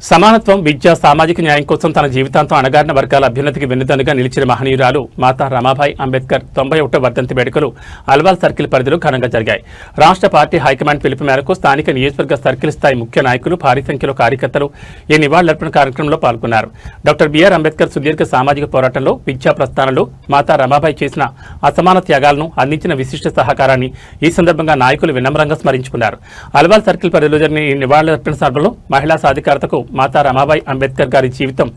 సమానత్వం, విద్య, సామాజిక న్యాయం కోసం తన జీవితాంతం అణగారిన వర్గాల అభ్యున్నతికి వెన్నుదన్నుగా నిలిచిన మహనీయురాలు మాతా రమాబాయి అంబేద్కర్ 91వ వర్ధంతి వేడుకలు అల్వాల్ సర్కిల్ పరిధిలో ఘనంగా జరిగాయి. రాష్ట్ర పార్టీ హైకమాండ్ పిలుపు మేరకు స్థానిక నియోజకవర్గ సర్కిల్ స్థాయి ముఖ్య నాయకులు, భారీ సంఖ్యలో కార్యకర్తలు ఈ నివాళులర్పణ కార్యక్రమంలో పాల్గొన్నారు. డాక్టర్ బిఆర్ అంబేద్కర్ సుదీర్ఘ సామాజిక పోరాటంలో, విద్యా ప్రస్థానంలో మాతా రమాబాయి చేసిన అసమాన త్యాగాలను, అందించిన విశిష్ట సహకారాన్ని ఈ సందర్భంగా నాయకులు వినమ్రంగా స్మరించుకున్నారు. అల్వాల్ సర్కిల్ పరిధిలో జరిగిన ఈ నివాళులర్పణ సభలో మహిళా సాధికారతకు మాతా రమాబాయి అంబేద్కర్ గారి జీవితం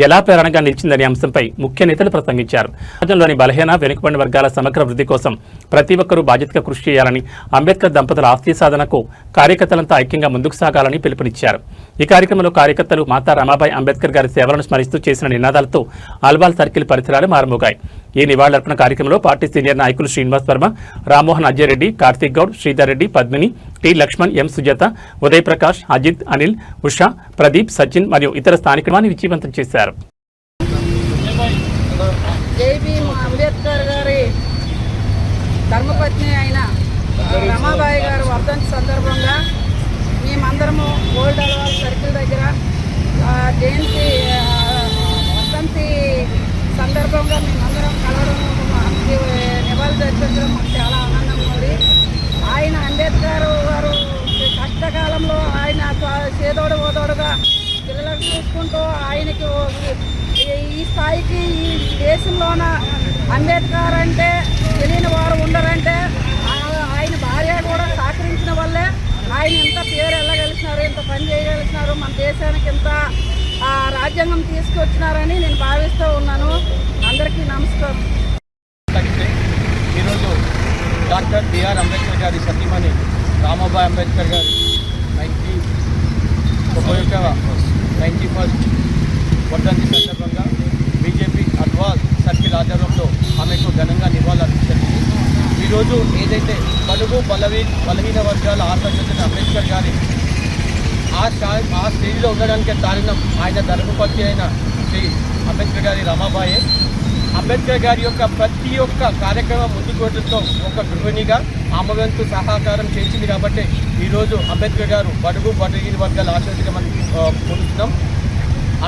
ఎలా ప్రేరణగా నిలిచిందనే అంశంపై ముఖ్య నేతలు ప్రసంగించారు. సమాజంలోని బలహీన, వెనుకబడిన వర్గాల సమగ్ర వృద్ధి కోసం ప్రతి ఒక్కరూ బాధ్యతగా కృషి చేయాలని, అంబేద్కర్ దంపతుల ఆస్తి సాధనకు కార్యకర్తలంతా ఐక్యంగా ముందుకు సాగాలని పిలుపునిచ్చారు. ఈ కార్యక్రమంలో కార్యకర్తలు మాతా రమాబాయి అంబేద్కర్ గారి సేవలను స్మరిస్తూ చేసిన నినాదాలతో అల్వాల్ సర్కిల్ పరిసరాలు మారుమోగాయి. ఈ నివాళులర్పణ కార్యక్రమంలో పార్టీ సీనియర్ నాయకులు శ్రీనివాస్ వర్మ, రామ్మోహన్ అజయరెడ్డి, కార్తీక్ గౌడ్, శ్రీధర్ రెడ్డి, పద్మిని, టి లక్ష్మణ్, ఎం సుజాత, ఉదయ్ ప్రకాష్, అజిత్, అనిల్, ఉషా, ప్రదీప్, సచిన్ మరియు ఇతర స్థానికులను విజయవంతం చేశారు. అంబేద్కర్ గారి ధర్మపత్ని అయిన రమాబాయి గారి వర్ధంతి సందర్భంగా మేమందరము ఓల్డ్ అల్వాల్ సర్కిల్ దగ్గర జయంతి వర్ధంతి సందర్భంగా మేమందరం కలవడం, నివాళులు జరిపించడం మాకు చాలా ఆనందంగా ఉంది. ఆయన అంబేద్కర్ గారు కష్టకాలంలో ఆయన చేదోడు ఓదోడుగా పిల్లలకు చూసుకుంటూ ఆయనకి ఈ స్థాయికి ఈ దేశంలోన అంబేద్కర్ అంటే తెలియని వారు ఉండరంటే ఆయన భార్య కూడా సహకరించిన వల్లే ఆయన ఎంత పేరు వెళ్ళగలిసినారు, ఎంత పని చేయగలిసినారు, మన దేశానికి ఎంత రాజ్యాంగం తీసుకొచ్చినారని నేను భావిస్తూ ఉన్నాను. అందరికీ నమస్కారం. ఈరోజు డాక్టర్ బిఆర్ అంబేద్కర్ గారి సతీమణి రామాబాయి అంబేద్కర్ గారి 91st వర్ధంతి సందర్భంగా బీజేపీ అల్వాల్ సర్కిల్ ఆధ్వర్యంలో ఆమెకు ఘనంగా నివాళులర్పించింది. ఈరోజు ఏదైతే బడుగు బలహీన వర్గాల ఆశించిన అంబేద్కర్ గారి ఆ స్టేజ్లో ఉండడానికి కారణం ఆయన ధర్మపత్ని అయిన శ్రీ అంబేద్కర్ గారి రమాబాయే. అంబేద్కర్ గారి యొక్క ప్రతి ఒక్క కార్యక్రమం ముందుకు వెళ్ళడంతో ఒక గృహిణిగా ఆమె వంతు సహకారం చేసింది. కాబట్టి ఈరోజు అంబేద్కర్ గారు బడుగు బలహీన వర్గాల ఆశించగా మనం కొలుస్తున్నాం.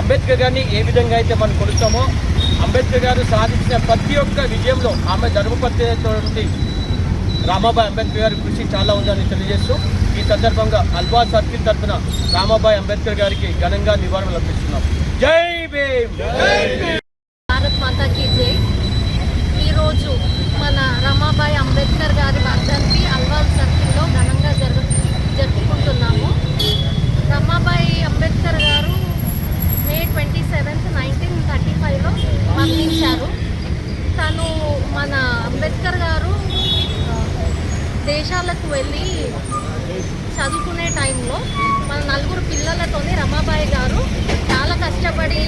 అంబేద్కర్ గారిని ఏ విధంగా అయితే మనం కొలుస్తామో, అంబేద్కర్ గారు సాధించిన ప్రతి ఒక్క విజయంలో ఆమె ధర్మపత్ని అయినటువంటి రామాబాయి అంబేద్కర్ గారి కృషి చాలా ఉందని తెలియజేస్తూ ఈ సందర్భంగా అల్వాల్ సర్కిల్ తరఫున రామాబాయి అంబేద్కర్ గారికి ఘనంగా నివాళులు అర్పిస్తున్నాం. జై భీమ్. భారత్ మాతా కీ జై. ఈరోజు మన రమాబాయి అంబేద్కర్ గారి వర్ధంతి అల్వాల్ సర్కిల్లో ఘనంగా జరుపుకుంటున్నాము. రమాబాయి అంబేద్కర్ గారు మే 27, 1935లో మరణించారు. తను మన అంబేద్కర్ గారు దేశాలకు వెళ్ళి చదువుకునే టైంలో మన 4 పిల్లలతోనే రమాబాయి గారు చాలా కష్టపడి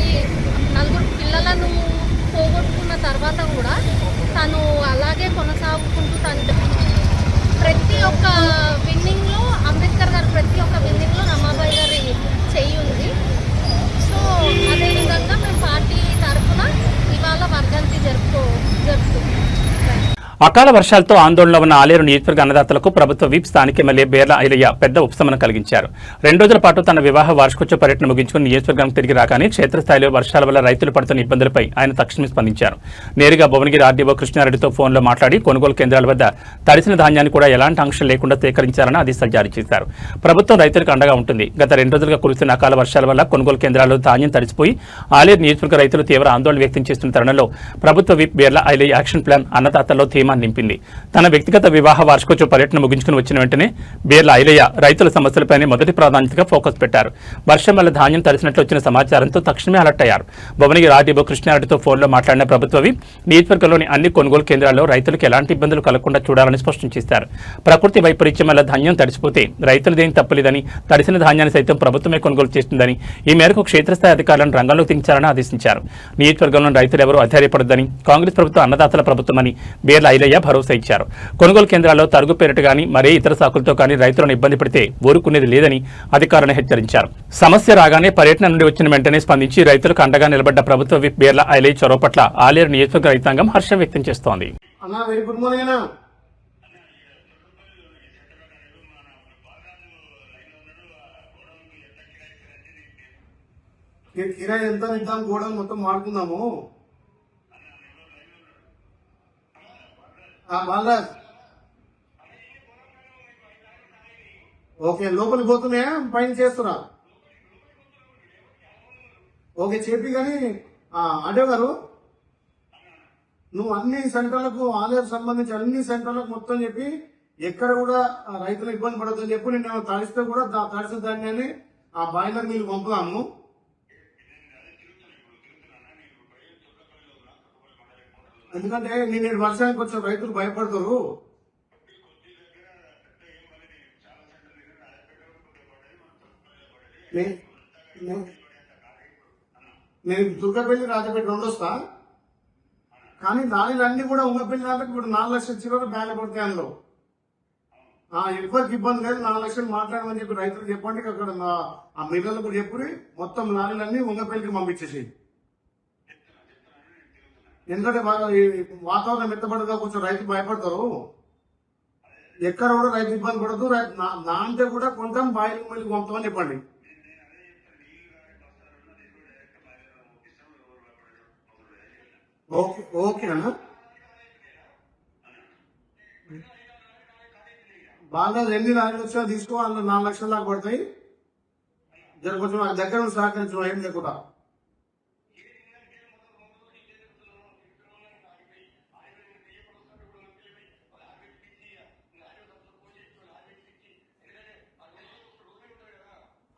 4 పిల్లలను పోగొట్టుకున్న తర్వాత కూడా తను అలాగే కొనసాగుకుంటూ ప్రతి ఒక్క విన్నింగ్లో అంబేద్కర్ గారు ప్రతి ఒక్క విన్నింగ్లో రమాబాయి గారి చెయ్యి ఉంది. సో అదేవిధంగా మేము పార్టీ తరఫున ఇవాళ వర్ధంతి జరుపుకుంటున్నాం. అకాల వర్షాలతో ఆందోళనలో ఉన్న ఆలేరు నియోజకవర్గ అన్నదాతలకు ప్రభుత్వ విప్ స్థానిక ఎమ్మెల్యే బేర్ల ఐలయ్య పెద్ద ఉపశమనం కలిగించారు. 2 రోజుల పాటు తన వివాహ వార్షికోత్సవ పర్యటన ముగించుకుని నియోజకవర్గానికి తిరిగి రాగానే క్షేత్రస్థాయిలో వర్షాల వల్ల రైతులు పడుతున్న ఇబ్బందులపై ఆయన తక్షణమే స్పందించారు. నేరుగా భువనగిరి ఆర్డీఓ కృష్ణారెడ్డితో ఫోన్లో మాట్లాడి కొనుగోలు కేంద్రాల వద్ద తడిసిన ధాన్యాన్ని కూడా ఎలాంటి ఆంక్షలు లేకుండా సేకరించాలని ఆదేశాలు జారీ చేశారు. ప్రభుత్వం రైతులకు అండగా ఉంటుంది. గత 2 రోజులుగా కురుస్తున్న అకాల వర్షాల వల్ల కొనుగోలు కేంద్రాల్లో ధాన్యం తడిసిపోయి ఆలేరు నియోజకవర్గ రైతులు తీవ్ర ఆందోళన వ్యక్తం చేస్తున్న తరుణంలో ప్రభుత్వ whip Beerla Ailayya action plan అన్నదాతల్లో ధీమాన్ని నింపింది. తన వ్యక్తిగత వివాహ వార్షికోత్సవ పర్యటన ముగించుకుని వచ్చిన వెంటనే బేర్ల ఐలయ్య రైతుల సమస్యలపైనే మొదటి ప్రాధాన్యతగా ఫోకస్ పెట్టారు. వర్షం వల్ల ధాన్యం తడిసినట్లు వచ్చిన సమాచారంతో తక్షణమే అలర్ట్ అయ్యారు. భువనగిరి ఆర్డీఓ కృష్ణారెడ్డితో ఫోన్లో మాట్లాడిన ప్రభుత్వ విప్ నియోజకవర్గంలోని అన్ని కొనుగోలు కేంద్రాల్లో రైతులకు ఎలాంటి ఇబ్బందులు కలగకుండా చూడాలని స్పష్టం చేశారు. ప్రకృతి వైపరీత్యం వల్ల ధాన్యం తడిసిపోతే రైతులదేం తప్పలేదని, తడిసిన ధాన్యాన్ని సైతం ప్రభుత్వమే కొనుగోలు చేస్తుందని, ఈ మేరకు క్షేత్రస్థాయి అధికారులను రంగంలోకి దించాలని ఆదేశించారు. నియోజకవర్గంలోని రైతులు ఎవరూ అధైర్యపడొద్దని, కాంగ్రెస్ ప్రభుత్వం అన్నదాతల ప్రభుత్వమని బేర్ల ఐలయ్య భరోసా ఇచ్చారు. కొనుగోలు కేంద్రాల్లో తరుగు పేరిట గానీ మరే ఇతర సాకులతో కానీ రైతులను ఇబ్బంది పెడితే ఊరుకునేది లేదని అధికారులను హెచ్చరించారు. సమస్య రాగానే పర్యటన నుండి వచ్చిన వెంటనే స్పందించి రైతులకు అండగా నిలబడ్డ ప్రభుత్వ విప్ బేర్ల ఐలయ్య చొరవ పట్ల ఆలేరు నియోజకవర్గ రైతాంగం హర్షం వ్యక్తం చేస్తోంది. కిరాయి ఎంత ఇద్దాం కూడా మొత్తం మాడుకుందాము. బాలరాజ్ ఓకే, లోపలికి పోతున్నాయా పైన చేస్తున్నా? ఓకే చెప్పి కానీ అడ్డే గారు నువ్వు అన్ని సెంటర్లకు ఆలయాలకు సంబంధించి అన్ని సెంటర్లకు మొత్తం చెప్పి ఎక్కడ కూడా రైతులు ఇబ్బంది పడద్దని చెప్పి నేను తడిస్తే కూడా తడిసిన ధాన్యాన్ని ఆ బాయిలర్ నీళ్ళు పంపుదాము. ఎందుకంటే నేను వర్షానికి వచ్చిన రైతులు భయపడతారు. నేను దుర్గపల్లి రాజపేట రెండు వస్తా, కానీ దానిలన్నీ కూడా ఉంగపల్లి దాంట్లో ఇప్పుడు 4 లక్షల చిల్లర బ్యాగ్ పడతాయి. అందులో ఎవరికి ఇబ్బంది లేదు. 4 లక్షలు మాట్లాడమని చెప్పి రైతులు చెప్పండి. అక్కడ ఆ మిల్లర్లకు చెప్పి మొత్తం లారీలన్నీ ఉంగపల్లికి పంపించేసి, ఎందుకంటే వాతావరణం మెత్తబడగా కొంచెం రైతు భయపడతారు. ఎక్కడ కూడా రైతు ఇబ్బంది పడదు. నా అంటే కూడా కొంటాం బాయిలకు మళ్ళీ పంపుతామని చెప్పండి. ఓకే ఓకే అన్న. బాగా ఎన్ని లారీలు వచ్చినా తీసుకో, అందులో 4 లక్షల దాకా పడతాయి. కొంచెం నాకు దగ్గర సహకరించడం ఏం లేకుండా.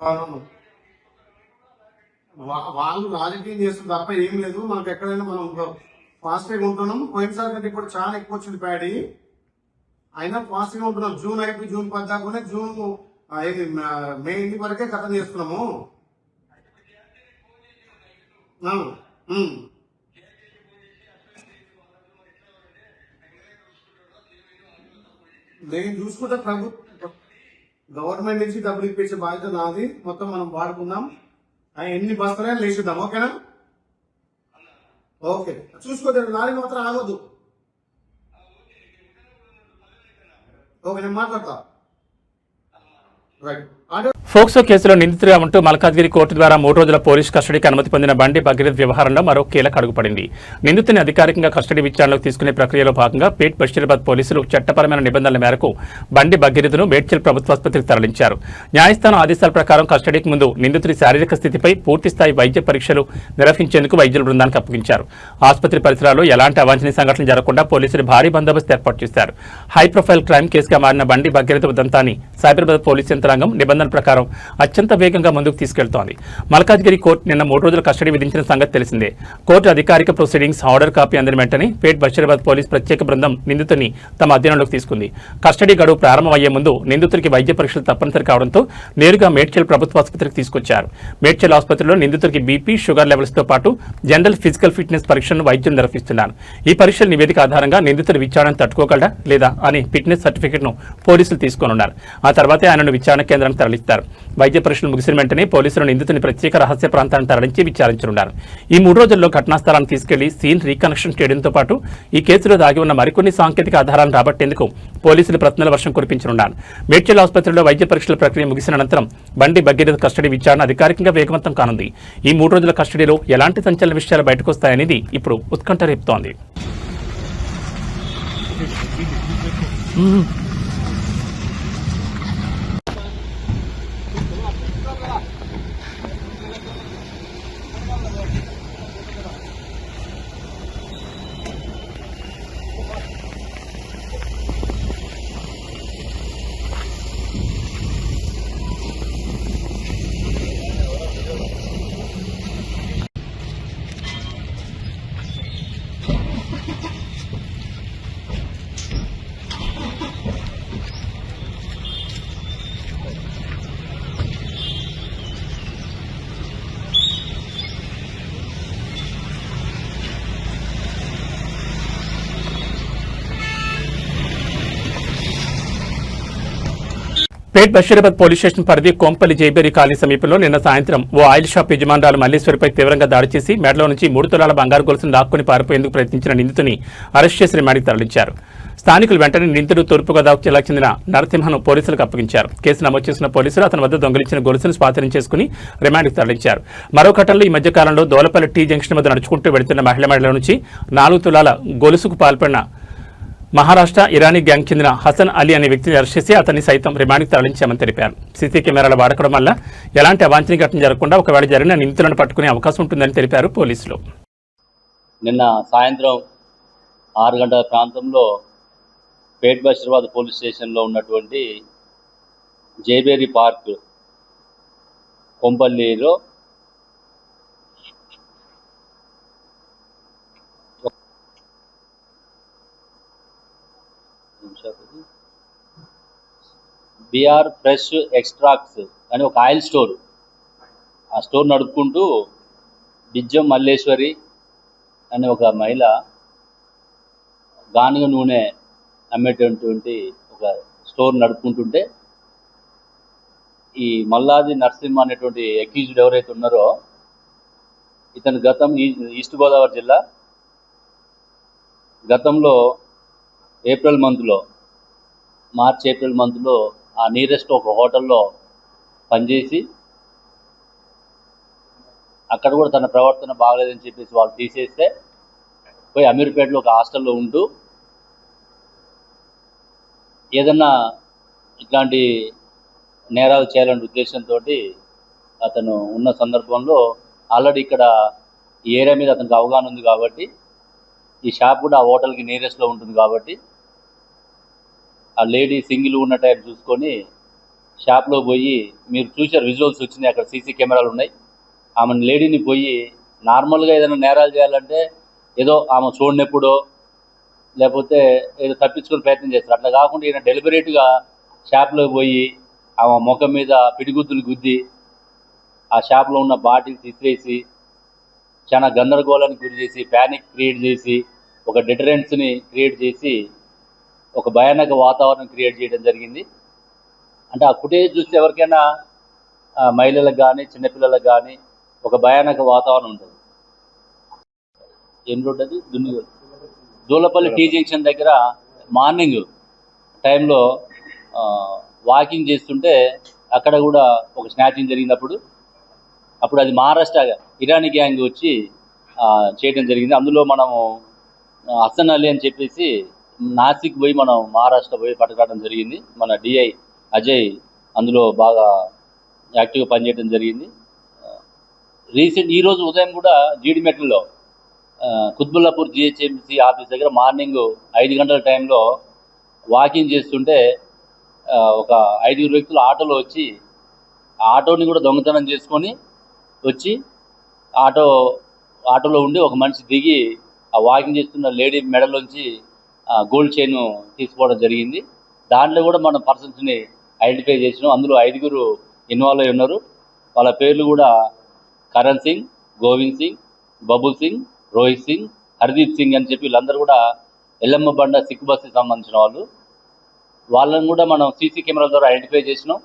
అవును, వాళ్ళు రాజకీయం చేస్తుంది తప్ప ఏం లేదు. మనకు ఎక్కడైనా మనం ఫాస్ట్ గా ఉంటున్నాం. పోయినసారి కంటే ఇప్పుడు చాలా ఎక్కువ వచ్చింది ప్యాడీ, అయినా ఫాస్ట్ గా ఉంటున్నాం. జూన్ అయిపోయి జూన్ 10 దాకానే జూన్ మే ఇంటి వరకే కథం చేస్తున్నాము. నేను చూసుకుంటే గవర్నమెంట్ నుంచి డబ్బులు ఇప్పించే బాధ్యత నాది. మొత్తం మనం వాడుకుందాం. ఎన్ని బస్తాలైనా లేచిద్దాం. ఓకేనా? ఓకే చూసుకోండి, లారీ మాత్రం ఆగొద్దు. ఓకే నేను మాట్లాడతా. రైట్. ఫోక్సో కేసులో నిందితుడిగా ఉంటూ మల్కాజ్గిరి కోర్టు ద్వారా 3 రోజుల పోలీస్ కస్టడీకి అనుమతి పొందిన బండి భగీరథ్ వ్యవహారంలో మరో కీలక అడుగుపడింది. నిందితుని అధికారికంగా కస్టడీ విచారణలోకి తీసుకునే ప్రక్రియలో భాగంగా పేట్ బషీరాబాద్ పోలీసులు చట్టపరమైన నిబంధనల మేరకు బండి భగీరథ్ను మేడ్చల్ ప్రభుత్వాసుపత్రికి తరలించారు. న్యాయస్థానం ఆదేశాల ప్రకారం కస్టడీకి ముందు నిందితుడి శారీరక స్థితిపై పూర్తిస్థాయి వైద్య పరీక్షలు నిర్వహించేందుకు వైద్యుల బృందానికి అప్పగించారు. ఆసుపత్రి పరిసరాల్లో ఎలాంటి అవాంఛనీయ సంఘటనలు జరగకుండా పోలీసులు భారీ బందోబస్తు ఏర్పాటు చేశారు. హై ప్రొఫైల్ క్రైమ్ కేసుగా మారిన బండి భగీరథ్ ఉదంతాన్ని సైబరాబాద్ పోలీస్ యంత్రాంగం నిబంధనల ప్రకారం అత్యంత వేగంగా ముందుకు తీసుకెళ్తోంది. మల్కాజ్గిరి కోర్టు నిన్న 3 రోజుల కస్టడీ విధించిన సంగతి తెలిసిందే. కోర్టు అధికారిక ప్రొసీడింగ్స్ ఆర్డర్ కాపీ అందిన వెంటనే పేట్ బషీరాబాద్ పోలీస్ ప్రత్యేక బృందం నిందితుడిని తమ అధీనంలోకి తీసుకుంది. కస్టడీ గడువు ప్రారంభమయ్యే ముందు నిందితుడికి వైద్య పరీక్షలు తప్పనిసరి కావడంతో నేరుగా మేడ్చల్ ప్రభుత్వ ఆసుపత్రికి తీసుకొచ్చారు. మేడ్చల్ ఆసుపత్రిలో నిందితుడికి బీపీ, షుగర్ లెవెల్స్ తో పాటు జనరల్ ఫిజికల్ ఫిట్నెస్ పరీక్షలను వైద్యులు నిర్వహిస్తున్నారు. ఈ పరీక్షల నివేదిక ఆధారంగా నిందితుడి విచారణను తట్టుకోగలడా లేదా అనే ఫిట్నెస్ సర్టిఫికెట్ను పోలీసులు తీసుకోనున్నారు. ఆ తర్వాతే ఆయనను విచారణ కేంద్రానికి తరలిస్తారు. వైద్య పరీక్షలు ముగిసిన వెంటనే పోలీసులు నిందితుని ప్రత్యేక రహస్య ప్రాంతాన్ని తరలించి విచారించనున్నారు. ఈ 3 రోజుల్లో ఘటనా స్థలాన్ని తీసుకెళ్లి సీన్ రీకనెక్షన్ చేయడంతో పాటు ఈ కేసులో దాగి ఉన్న మరికొన్ని సాంకేతిక ఆధారాలను రాబట్టేందుకు పోలీసులు ప్రశ్నల వర్షం కురిపించనున్నారు. మేడ్చల్ ఆసుపత్రిలో వైద్య పరీక్షల ప్రక్రియ ముగిసిన అనంతరం బండి భగీరథ్ కస్టడీ విచారణ అధికారికంగా వేగవంతం కానుంది. ఈ 3 రోజుల కస్టడీలో ఎలాంటి సంచలన విషయాలు బయటకు వస్తాయనేది ఇప్పుడు ఉత్కంఠ రేపుతోంది. పేట్ బషీరాబాద్ పోలీస్ స్టేషన్ పరిధి కోంపల్లి జైబేరి కాలనీ సమీపంలో నిన్న సాయంత్రం ఓ ఆయిల్ షాప్ యజమానురాలు మల్లేశ్వరిపై తీవ్రంగా దాడి చేసి మెడలో నుంచి 3 తులాల బంగారు గొలుసును లాక్కొని పారిపోయేందుకు ప్రయత్నించిన నిందితుని అరెస్ట్ చేసి రిమాండ్కి తరలించారు. స్థానికులు వెంటనే నిందితుడు తూర్పుగోదావరి జిల్లాకు చెందిన నరసింహను పోలీసులకు అప్పగించారు. కేసు నమోదు చేసిన పోలీసులు అతని వద్ద దొంగిలించిన గొలుసును స్వాధీనం చేసుకుని రిమాండ్కి తరలించారు. మరో ఘటనలో ఈ మధ్య కాలంలో దోలపల్లి టీ జంక్షన్ వద్ద నడుచుకుంటూ వెళుతున్న మహిళ మెడలో నుంచి 4 తులాల గొలుసుకు పాల్పడిన మహారాష్ట్ర ఇరానీ గ్యాంగ్ చెందిన హసన్ అలీ అనే వ్యక్తిని అరెస్ట్ చేసి అతన్ని సైతం రిమాండ్కి తరలించామని తెలిపారు. సీసీ కెమెరాల వాడకడం వల్ల ఎలాంటి అవాంఛనీయ ఘటన జరగకుండా ఒకవేళ జరిగిన నిందితులను పట్టుకునే అవకాశం ఉంటుందని తెలిపారు పోలీసులు. నిన్న సాయంత్రం 6 గంటల ప్రాంతంలో పేట్ బషీరాబాద్ పోలీస్ స్టేషన్లో ఉన్నటువంటి జైబేరి పార్క్ కొంపల్లిలో బిఆర్ ఫ్రెష్ ఎక్స్ట్రాక్ట్స్ అని ఒక ఆయిల్ స్టోర్, ఆ స్టోర్ నడుపుకుంటూ బిజ్జం మల్లేశ్వరి అనే ఒక మహిళ గానుగ నూనె అమ్మేటటువంటి ఒక స్టోర్ నడుపుకుంటుంటే ఈ మల్లాది నరసింహ అనేటువంటి అక్యూజ్డ్ ఎవరైతే ఉన్నారో ఇతను ఈస్ట్ గోదావరి జిల్లా గతంలో మార్చ్ ఏప్రిల్ మంత్లో ఆ నియరెస్ట్ ఒక హోటల్లో పనిచేసి అక్కడ కూడా తన ప్రవర్తన బాగలేదని చెప్పేసి వాళ్ళు తీసేస్తే పోయి అమీర్పేటలో ఒక హాస్టల్లో ఉంటూ ఏదన్నా ఇట్లాంటి నేరాలు చేయాలనే ఉద్దేశంతో అతను ఉన్న సందర్భంలో ఆల్రెడీ ఇక్కడ ఈ ఏరియా మీద అతనికి అవగాహన ఉంది కాబట్టి ఈ షాప్ కూడా ఆ హోటల్కి నియరెస్ట్లో ఉంటుంది కాబట్టి ఆ లేడీ సింగిల్ ఉన్న టైం చూసుకొని షాప్లో పోయి, మీరు చూశారు విజువల్స్ వచ్చినాయి, అక్కడ సీసీ కెమెరాలు ఉన్నాయి. ఆమె లేడీని పోయి నార్మల్గా ఏదైనా నేరాలు చేయాలంటే ఏదో ఆమె చూడనెప్పుడో లేకపోతే ఏదో తప్పించుకొని ప్రయత్నం చేస్తారు. అట్లా కాకుండా ఈయన డెలిబరేట్గా షాప్లోకి పోయి ఆమె ముఖం మీద పిడిగుద్దులు గుద్ది ఆ షాప్లో ఉన్న బాటిల్స్ ఇసిరేసి చాలా గందరగోళానికి గురి చేసి ప్యానిక్ క్రియేట్ చేసి ఒక డిటరెన్స్ని క్రియేట్ చేసి ఒక భయానక వాతావరణం క్రియేట్ చేయడం జరిగింది. అంటే ఆ ఫుటేజ్ చూస్తే ఎవరికైనా మహిళలకు కానీ చిన్నపిల్లలకు కానీ ఒక భయానక వాతావరణం ఉంటుంది. ఏం రోడ్ అది? దూలపల్లి టీ జంక్షన్ దగ్గర మార్నింగ్ టైంలో వాకింగ్ చేస్తుంటే అక్కడ కూడా ఒక స్నాచింగ్ జరిగినప్పుడు అది మహారాష్ట్ర ఇరానీ గ్యాంగ్ వచ్చి చేయడం జరిగింది. అందులో మనము హసన్ అలీ అని చెప్పేసి నాసిక్ పోయి మనం మహారాష్ట్ర పోయి పట్టుకోవడం జరిగింది. మన డిఐ అజయ్ అందులో బాగా యాక్టివ్గా పనిచేయడం జరిగింది. ఈరోజు ఉదయం కూడా జీడిమెట్లలో కుత్బుల్లాపూర్ జిహెచ్ఎంసీ ఆఫీస్ దగ్గర మార్నింగ్ 5 గంటల టైంలో వాకింగ్ చేస్తుంటే ఒక 5 వ్యక్తులు ఆటోలో వచ్చి ఆటోని కూడా దొంగతనం చేసుకొని వచ్చి ఆటోలో ఉండి ఒక మనిషి దిగి ఆ వాకింగ్ చేస్తున్న లేడీ మెడలోంచి గోల్డ్ చైన్ తీసుకోవడం జరిగింది. దాంట్లో కూడా మనం పర్సన్స్ని ఐడెంటిఫై చేసినాం. అందులో 5 ఇన్వాల్వ్ అయి ఉన్నారు. వాళ్ళ పేర్లు కూడా కరణ్ సింగ్, గోవింద్ సింగ్, బబుల్ సింగ్, రోహిత్ సింగ్, హర్దీప్ సింగ్ అని చెప్పి వీళ్ళందరూ కూడా ఎల్లమ్మ బండ సిక్ బస్కి సంబంధించిన వాళ్ళు. వాళ్ళని కూడా మనం సీసీ కెమెరాల ద్వారా ఐడెంటిఫై చేసినాం.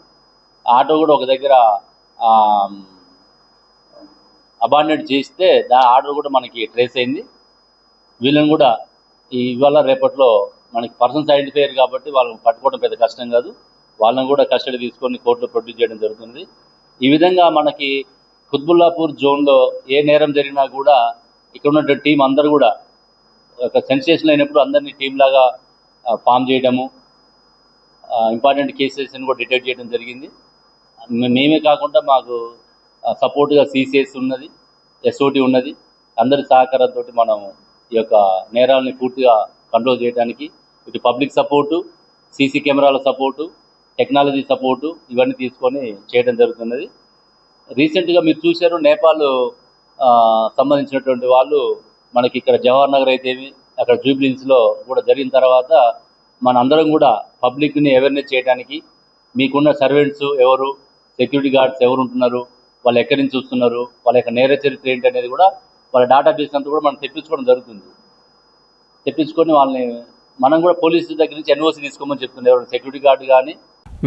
ఆటో కూడా ఒక దగ్గర అబాండెడ్ చేస్తే ఆర్డర్ కూడా మనకి ట్రేస్ అయింది. వీళ్ళని కూడా ఇవాళ రేపట్లో మనకి పర్సన్స్ ఐడెంటిఫైర్ కాబట్టి వాళ్ళని పట్టుకోవడం పెద్ద కష్టం కాదు. వాళ్ళని కూడా కస్టడీ తీసుకొని కోర్టులో ప్రొడ్యూస్ చేయడం జరుగుతుంది. ఈ విధంగా మనకి కుత్బుల్లాపూర్ జోన్లో ఏ నేరం జరిగినా కూడా ఇక్కడ ఉన్న టీం అందరూ కూడా ఒక సెన్సేషన్ అయినప్పుడు అందరినీ టీం లాగా ఫామ్ చేయడము, ఇంపార్టెంట్ కేసెస్ని కూడా డిటెక్ట్ చేయడం జరిగింది. మేమే కాకుండా మాకు సపోర్ట్గా సిసిఎస్ ఉన్నది, ఎస్ఓటి ఉన్నది. అందరి సహకారంతో మనం ఈ యొక్క నేరాలని పూర్తిగా కంట్రోల్ చేయడానికి ఇటు పబ్లిక్ సపోర్టు, సీసీ కెమెరాల సపోర్టు, టెక్నాలజీ సపోర్టు ఇవన్నీ తీసుకొని చేయడం జరుగుతున్నది. రీసెంట్గా మీరు చూశారు, నేపాల్ సంబంధించినటువంటి వాళ్ళు మనకి ఇక్కడ జవహర్ నగర్ అయితేవి అక్కడ జూబ్లీహిల్స్లో కూడా జరిగిన తర్వాత మన అందరం కూడా పబ్లిక్ని అవేర్నెస్ చేయడానికి మీకున్న సర్వెంట్స్ ఎవరు, సెక్యూరిటీ గార్డ్స్ ఎవరు ఉంటున్నారు, వాళ్ళు ఎక్కడి నుంచి వస్తున్నారు, వాళ్ళ యొక్క నేర చరిత్ర ఏంటి అనేది కూడా వాళ్ళ డేటాబేస్ అంతా కూడా మనం తెప్పించుకోవడం జరుగుతుంది. తెప్పించుకొని వాళ్ళని మనం కూడా పోలీసు దగ్గర నుంచి ఎన్ఓసి తీసుకోమని చెప్తుంది. ఎవరు సెక్యూరిటీ గార్డు కానీ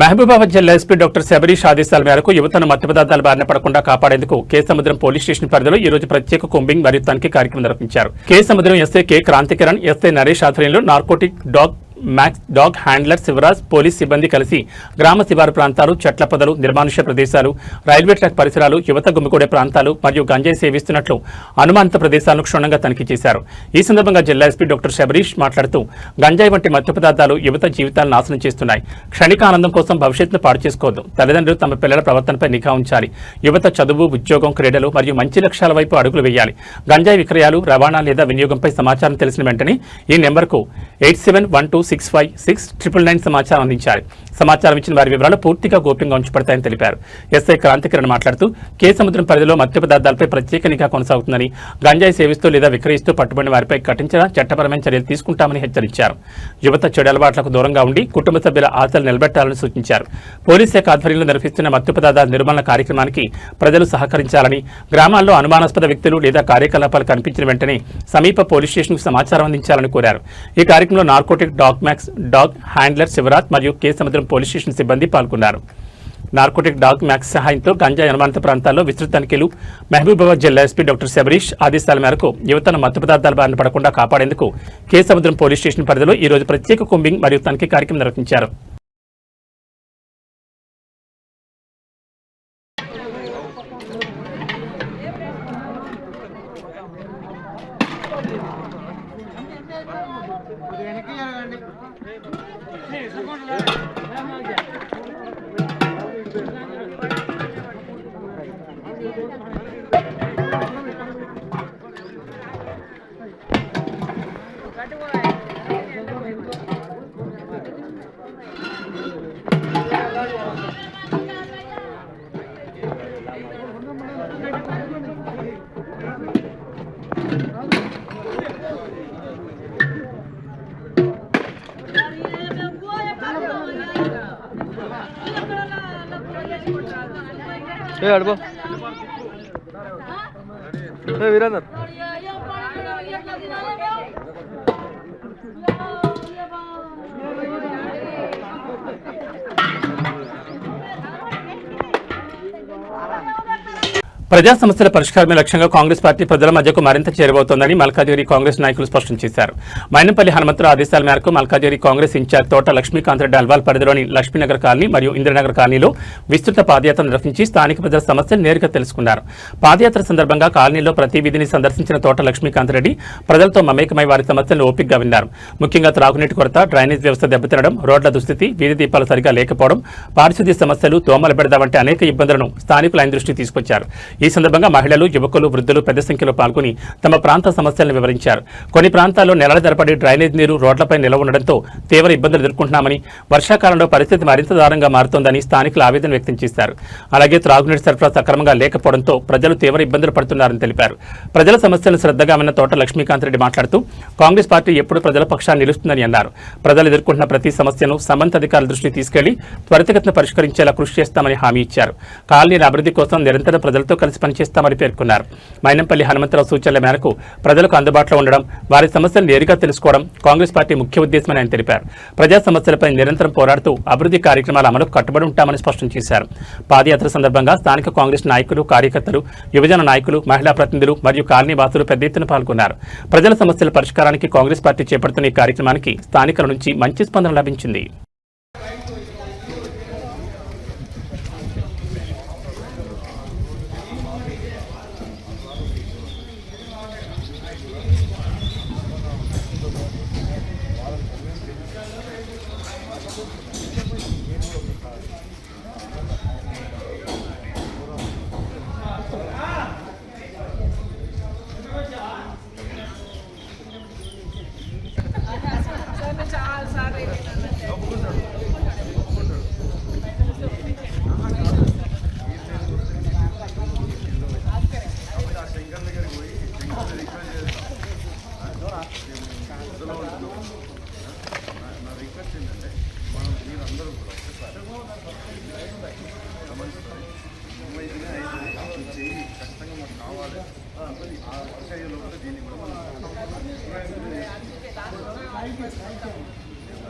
మహబూబాబాద్ జిల్లా ఎస్పీ డాక్టర్ శబరీష్ ఆదేశాల మేరకు యువతను మత్తు పదార్థాల బారిన పడకుండా కాపాడేందుకు కేసముద్రం పోలీస్ స్టేషన్ పరిధిలో ఈ రోజు ప్రత్యేక కుంబింగ్ మరియు తనిఖీ కార్యక్రమం నిర్వహించారు. Kesamudram SI K Krantikiran, SI Naresh ఆధ్వర్యంలో narcotic dog handler Shivaraj, police సిబ్బంది కలిసి గ్రామ శివారు ప్రాంతాలు, చెట్ల పొదలు, నిర్మానుష్య ప్రదేశాలు, రైల్వే ట్రాక్ పరిసరాలు, యువత గుమికూడే ప్రాంతాలు మరియు గంజాయి సేవిస్తున్నట్లు అనుమానిత ప్రదేశాలను క్షుణ్ణంగా తనిఖీ చేశారు. ఈ సందర్భంగా జిల్లా ఎస్పీ డాక్టర్ శబరీష్ మాట్లాడుతూ గంజాయి వంటి మత్తు పదార్థాలు యువత జీవితాలను నాశనం చేస్తున్నాయి. క్షణిక ఆనందం కోసం భవిష్యత్తును పాడు చేసుకోవద్దు. తల్లిదండ్రులు తమ పిల్లల ప్రవర్తనపై నిఘా ఉంచాలి. యువత చదువు, ఉద్యోగం, క్రీడలు మరియు మంచి లక్ష్యాల వైపు అడుగులు వేయాలి. గంజాయి విక్రయాలు, రవాణా లేదా వినియోగంపై సమాచారం తెలిసిన వెంటనే ఈ నెంబర్కు 8712656999 సమాచారం అందించారు. సమాచారం ఇచ్చిన వారి వివరాలు పూర్తిగా గోప్యంగా ఉంచబడతాయని తెలిపారు. ఎస్ఐ క్రాంతికిరణ్ మాట్లాడుతూ కేసముద్రం పరిధిలో మద్య పదార్థాలపై ప్రత్యేక నిఘా కొనసాగుతుందని, గంజాయి సేవిస్తూ లేదా విక్రయిస్తూ పట్టుబడిన వారిపై కఠిన చట్టపరమైన చర్యలు తీసుకుంటామని హెచ్చరించారు. యువత చెడు అలవాట్లకు దూరంగా ఉండి కుటుంబ సభ్యుల ఆశలు నిలబెట్టాలని సూచించారు. పోలీస్ శాఖ ఆధ్వర్యంలో నిర్వహిస్తున్న మత్తు పదార్థాల నిర్మూలన కార్యక్రమానికి ప్రజలు సహకరించాలని, గ్రామాల్లో అనుమానాస్పద వ్యక్తులు లేదా కార్యకలాపాలు కనిపించిన వెంటనే సమీప పోలీస్ స్టేషన్కు సమాచారం అందించాలని కోరారు. ఈ కార్యక్రమంలో నార్కోటిక్ డాగ్ హ్యాండ్లర్ శివరాజ్ మరియు కేసముద్రం పోలీస్ స్టేషన్ సిబ్బంది పాల్గొన్నారు. నార్కోటిక్ డాగ్ మ్యాక్స్ సహాయంతో గంజాయి అనుమానిత ప్రాంతాల్లో విస్తృత తనిఖీలు. మహబూబాబాద్ జిల్లా ఎస్పీ డాక్టర్ శబరీష్ ఆదేశాల మేరకు యువతను మత్తు పదార్థాల బారిన పడకుండా కాపాడేందుకు కేసముద్రం పోలీస్ స్టేషన్ పరిధిలో ఈ రోజు ప్రత్యేక కుంబింగ్ మరియు తనిఖీ కార్యక్రమం నిర్వహించారు. అడుగు వీరేందర్ ప్రజా సమస్యల పరిష్కారమే లక్ష్యంగా కాంగ్రెస్ పార్టీ ప్రజల మధ్యకు మరింత చేరబోతోందని మల్కాజిగిరి కాంగ్రెస్ నాయకులు స్పష్టం చేశారు. మైనంపల్లి హనుమంతరావు ఆదేశాల మేరకు మల్కాజిగిరి కాంగ్రెస్ ఇన్ఛార్జ్ తోట లక్ష్మీకాంత్ రెడ్డి అల్వాల్ పరిధిలోని లక్ష్మీనగర్ కాలనీ మరియు ఇంద్రనగర్ కాలనీలో విస్తృత పాదయాత్ర నిర్వహించి స్థానిక ప్రజల సమస్యలు నేరుగా తెలుసుకున్నారు. పాదయాత్ర సందర్భంగా కాలనీలో ప్రతి వీధిని సందర్శించిన తోట లక్ష్మీకాంత్ రెడ్డి ప్రజలతో మమేకమై వారి సమస్యలను ఓపికగా విన్నారు. ముఖ్యంగా త్రాగునీటి కొరత, డ్రైనేజ్ వ్యవస్థ దెబ్బతినడం, రోడ్ల దుస్థితి, వీధి దీపాలు సరిగా లేకపోవడం, పారిశుద్ధ్య సమస్యలు, దోమల బెడద వంటి అనేక ఇబ్బందులను స్థానికులు ఆయన దృష్టికి తీసుకొచ్చారు. ఈ సందర్భంగా మహిళలు, యువకులు, వృద్ధులు పెద్ద సంఖ్యలో పాల్గొని తమ ప్రాంత సమస్యలను వివరించారు. కొన్ని ప్రాంతాల్లో నెలల తరబడి డ్రైనేజ్ నీరు రోడ్లపై నిలవ ఉండడంతో తీవ్ర ఇబ్బందులు ఎదుర్కొంటున్నామని, వర్షాకాలంలో పరిస్థితి మరింత దారుణంగా మారుతోందని స్థానికులు ఆవేదన వ్యక్తం చేశారు. అలాగే త్రాగునీటి సరఫరా సక్రమంగా లేకపోవడంతో ప్రజలు తీవ్ర ఇబ్బందులు పడుతున్నారని తెలిపారు. ప్రజల సమస్యలను శ్రద్ధగా విన్న తోట లక్ష్మీకాంత్ రెడ్డి మాట్లాడుతూ కాంగ్రెస్ పార్టీ ఎప్పుడు ప్రజల పక్షాన్ని నిలుస్తుందని అన్నారు. ప్రజలు ఎదుర్కొంటున్న ప్రతి సమస్యను సంబంధిత అధికారుల దృష్టికి తీసుకెళ్లి త్వరితగతిన పరిష్కరించేలా కృషి చేస్తామని హామీ ఇచ్చారు. కాలనీల అభివృద్ధి కోసం నిరంతరం ప్రజలతో కలిసి పనిచేస్తామని పేర్కొన్నారు. మైనంపల్లి హనుమంతరావు సూచనల మేరకు ప్రజలకు అందుబాటులో ఉండడం, వారి సమస్యలు నేరుగా తెలుసుకోవడం కాంగ్రెస్ పార్టీ ముఖ్య ఉద్దేశమని ఆయన తెలిపారు. ప్రజా సమస్యలపై నిరంతరం పోరాడుతూ అభివృద్ధి కార్యక్రమాల అమలుకు కట్టుబడి ఉంటామని స్పష్టం చేశారు. పాదయాత్ర సందర్భంగా స్థానిక కాంగ్రెస్ నాయకులు, కార్యకర్తలు, యువజన నాయకులు, మహిళా ప్రతినిధులు మరియు కాలనీ వాసులు పెద్ద ఎత్తున పాల్గొన్నారు. ప్రజల సమస్యల పరిష్కారానికి కాంగ్రెస్ పార్టీ చేపడుతున్న ఈ కార్యక్రమానికి స్థానికుల నుంచి మంచి స్పందన లభించింది.